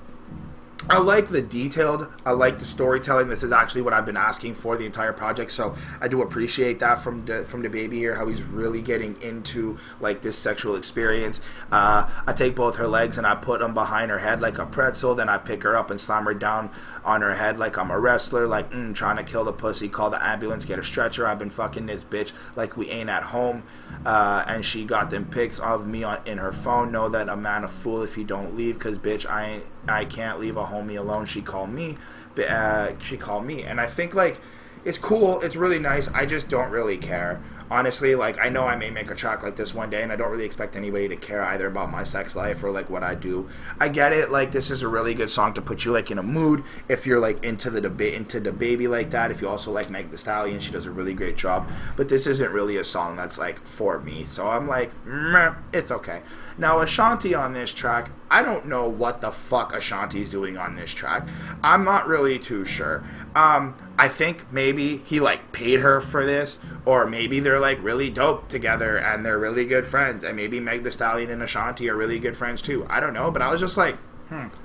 I like the detailed, I like the storytelling. This is actually what I've been asking for the entire project, so I do appreciate that from DaBaby here, how he's really getting into like this sexual experience. I take both her legs and I put them behind her head like a pretzel, then I pick her up and slam her down on her head like I'm a wrestler, like trying to kill the pussy, call the ambulance, get a stretcher. I've been fucking this bitch like we ain't at home, and she got them pics of me in her phone. Know that a man a fool if he don't leave, cause bitch I can't leave a homie alone. She called me, and I think like it's cool. It's really nice. I just don't really care. Honestly, like, I know I may make a track like this one day, and I don't really expect anybody to care either about my sex life or, like, what I do. I get it. Like, this is a really good song to put you, like, in a mood. If you're, like, into DaBaby like that. If you also like Meg Thee Stallion, she does a really great job. But this isn't really a song that's, like, for me. So I'm like, meh, it's okay. Now, Ashanti on this track, I don't know what the fuck Ashanti's doing on this track. I'm not really too sure. I think maybe he, like, paid her for this, or maybe they're, like, really dope together and they're really good friends, and maybe Meg Thee Stallion and Ashanti are really good friends too. I don't know, but I was just like,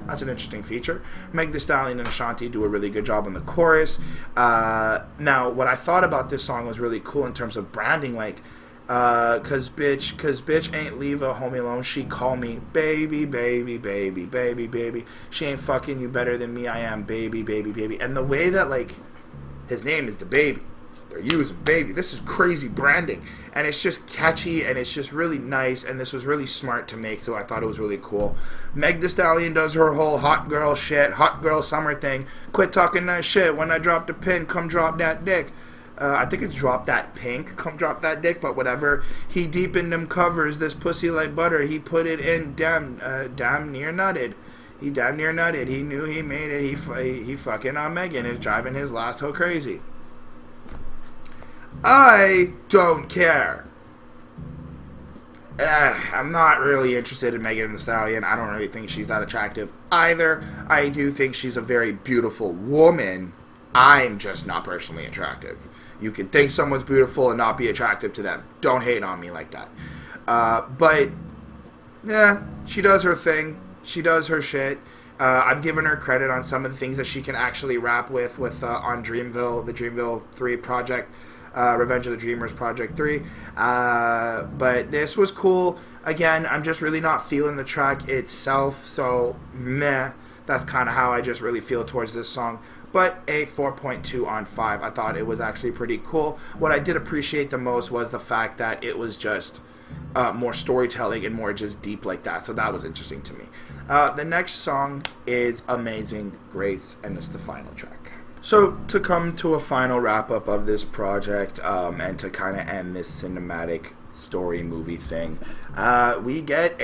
that's an interesting feature. Meg Thee Stallion and Ashanti do a really good job on the chorus. Now, what I thought about this song was really cool in terms of branding, like, cause bitch ain't leave a homie alone. She call me baby, baby, baby, baby, baby. She ain't fucking you better than me. I am baby, baby, baby. And the way that, like, his name is DaBaby, they're using baby. This is crazy branding, and it's just catchy, and it's just really nice. And this was really smart to make, so I thought it was really cool. Meg Thee Stallion does her whole hot girl shit, hot girl summer thing. Quit talking that shit. When I drop the pin, come drop that dick. I think it's drop that pink, come drop that dick, but whatever. He deepened them covers, this pussy like butter. He put it in, damn near nutted. He damn near nutted. He knew he made it. He fucking on Megan is driving his last hoe crazy. I don't care. I'm not really interested in Megan Thee Stallion. I don't really think she's that attractive either. I do think she's a very beautiful woman. I'm just not personally attractive. You can think someone's beautiful and not be attractive to them. Don't hate on me like that. But, yeah, she does her thing. She does her shit. I've given her credit on some of the things that she can actually rap with on Dreamville, the Dreamville 3 project, Revenge of the Dreamers Project 3. But this was cool. Again, I'm just really not feeling the track itself, so meh. That's kind of how I just really feel towards this song. But a 4.2 on 5. I thought it was actually pretty cool. What I did appreciate the most was the fact that it was just more storytelling and more just deep like that. So that was interesting to me. The next song is Amazing Grace, and it's the final track. So to come to a final wrap up of this project, and to kind of end this cinematic story movie thing, we get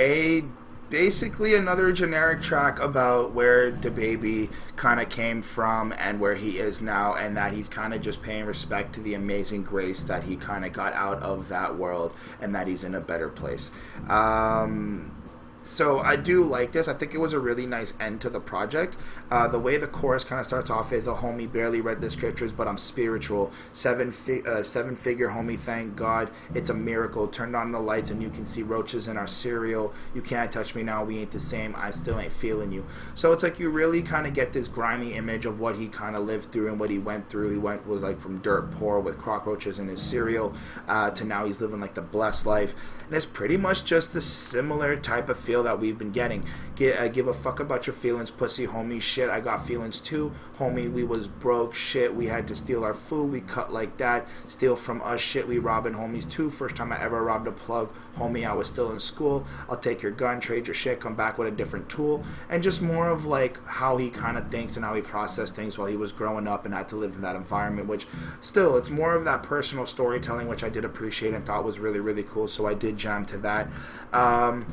basically another generic track about where DaBaby kind of came from and where he is now, and that he's kind of just paying respect to the amazing grace that he kind of got out of that world, and that he's in a better place. So I do like this. I think it was a really nice end to the project. The way the chorus kind of starts off is, a homie barely read the scriptures, but I'm spiritual. Seven-figure homie, thank God. It's a miracle. Turned on the lights and you can see roaches in our cereal. You can't touch me now. We ain't the same. I still ain't feeling you. So it's like you really kind of get this grimy image of what he kind of lived through and what he went through. He was like from dirt poor with cockroaches in his cereal to now he's living like the blessed life. And it's pretty much just the similar type of feel that we've been getting. Give a fuck about your feelings, pussy, homie. Shit, I got feelings too, homie. We was broke, shit. We had to steal our food. We cut like that. Steal from us, shit. We robbing homies too. First time I ever robbed a plug, homie. I was still in school. I'll take your gun, trade your shit, come back with a different tool. And just more of like how he kind of thinks and how he processed things while he was growing up and had to live in that environment. Which still, it's more of that personal storytelling, which I did appreciate and thought was really, really cool. So I did jam to that. A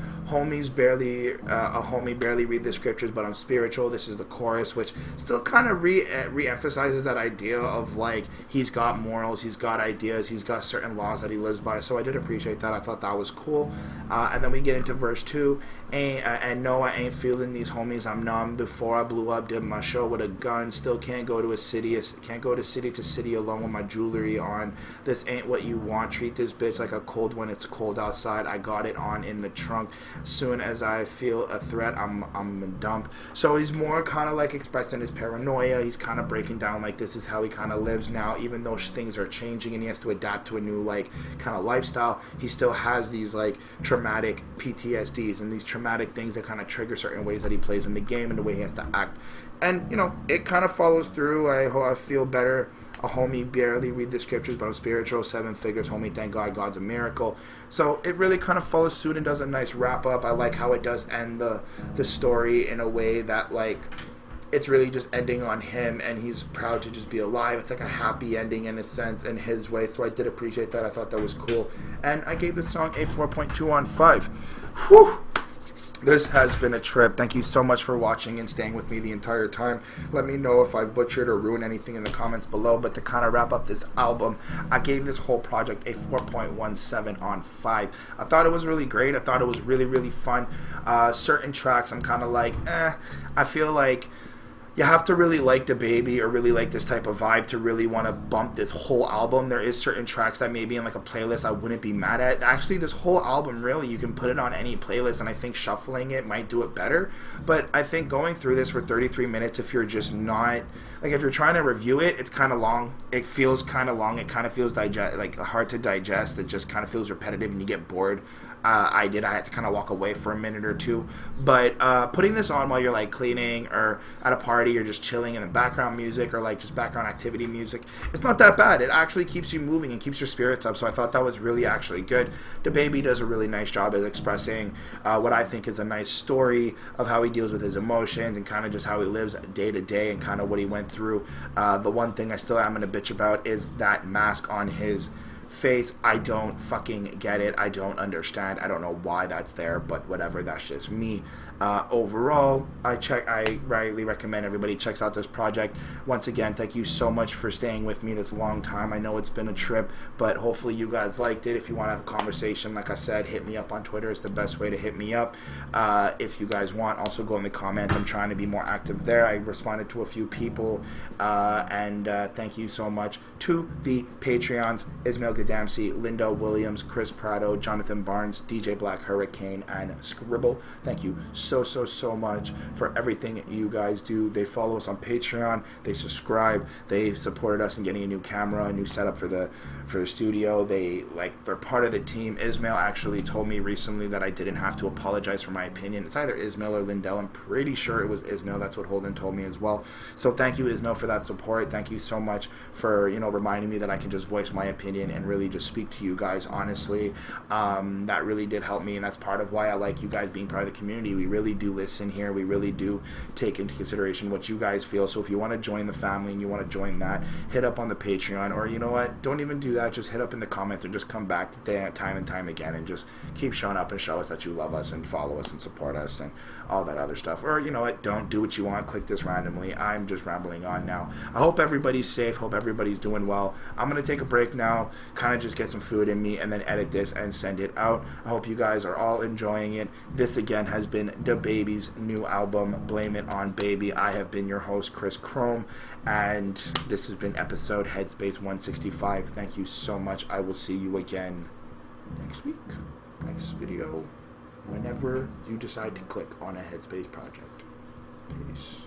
homie barely read the scriptures, but I'm spiritual. This is the chorus, which still kind of re-emphasizes that idea of like he's got morals, he's got ideas, he's got certain laws that he lives by. So I did appreciate that. I thought that was cool. And then we get into verse 2. And no, I ain't feeling these homies. I'm numb. Before I blew up, did my show with a gun. Still can't go to city to city alone with my jewelry on. This ain't what you want. Treat this bitch like a cold when it's cold outside. I got it on in the trunk. Soon as I feel a threat, I'm a dump. So he's more kind of like expressing his paranoia. He's kind of breaking down like this is how he kind of lives now, even though things are changing and he has to adapt to a new like kind of lifestyle. He still has these like traumatic PTSDs and these traumatic things that kind of trigger certain ways that he plays in the game and the way he has to act. And, you know, it kind of follows through. I feel better. A homie barely read the scriptures, but I'm spiritual. 7 figures, homie, thank God, God's a miracle. So it really kind of follows suit and does a nice wrap up. I like how it does end the story in a way that, like, it's really just ending on him, and he's proud to just be alive. It's like a happy ending in a sense, in his way. So I did appreciate that. I thought that was cool, and I gave this song a 4.2 on 5. Whew! This has been a trip. Thank you so much for watching and staying with me the entire time. Let me know if I've butchered or ruined anything in the comments below. But to kind of wrap up this album, I gave this whole project a 4.17 on 5. I thought it was really great. I thought it was really, really fun. Certain tracks I'm kind of like, I feel like you have to really like DaBaby or really like this type of vibe to really want to bump this whole album. There is certain tracks that maybe in like a playlist I wouldn't be mad at. Actually, this whole album, really, you can put it on any playlist, and I think shuffling it might do it better. But I think going through this for 33 minutes, if you're just not, like if you're trying to review it, it's kind of long. It feels kind of long. It kind of feels hard to digest. It just kind of feels repetitive and you get bored. I had to kind of walk away for a minute or two, but putting this on while you're like cleaning or at a party or just chilling in the background music or like just background activity music, it's not that bad. It actually keeps you moving and keeps your spirits up, so I thought that was really actually good. DaBaby does a really nice job at expressing what I think is a nice story of how he deals with his emotions and kind of just how he lives day to day and kind of what he went through. The one thing I still am going to bitch about is that mask on his face. I don't fucking get it. I don't understand. I don't know why that's there, but whatever, that's just me. Overall, I highly recommend everybody checks out this project. Once again, thank you so much for staying with me this long time. I know it's been a trip, but hopefully you guys liked it. If you want to have a conversation, like I said, hit me up on Twitter. It's the best way to hit me up. If you guys want, also go in the comments. I'm trying to be more active there. I responded to a few people, and thank you so much to the Patreons: Ismail Gadamsi, Linda Williams, Chris Prado, Jonathan Barnes, DJ Black Hurricane, and Scribble. Thank you so much for everything you guys do. They follow us on Patreon, they subscribe, they've supported us in getting a new camera, a new setup for the studio. They're part of the team. Ismail actually told me recently that I didn't have to apologize for my opinion. It's either Ismail or Lindell. I'm pretty sure it was Ismail. That's what Holden told me as well. So thank you, Ismail, for that support. Thank you so much for reminding me that I can just voice my opinion and really just speak to you guys honestly. That really did help me, and that's part of why I like you guys being part of the community. We really do listen here. We really do take into consideration what you guys feel. So if you want to join the family and you want to join that, hit up on the Patreon, or you know what, don't even do that. Just hit up in the comments and just come back time and time again and just keep showing up and show us that you love us and follow us and support us and all that other stuff. Or you know what, don't do what you want. Click this randomly. I'm just rambling on now. I hope everybody's safe. Hope everybody's doing well. I'm going to take a break now, kind of just get some food in me, and then edit this and send it out. I hope you guys are all enjoying it. This again has been DaBaby's new album, Blame It On Baby. I have been your host, Chris Chrome, and this has been episode Headspace 165. Thank you so much. I will see you again next week, next video, whenever you decide to click on a Headspace project. Peace.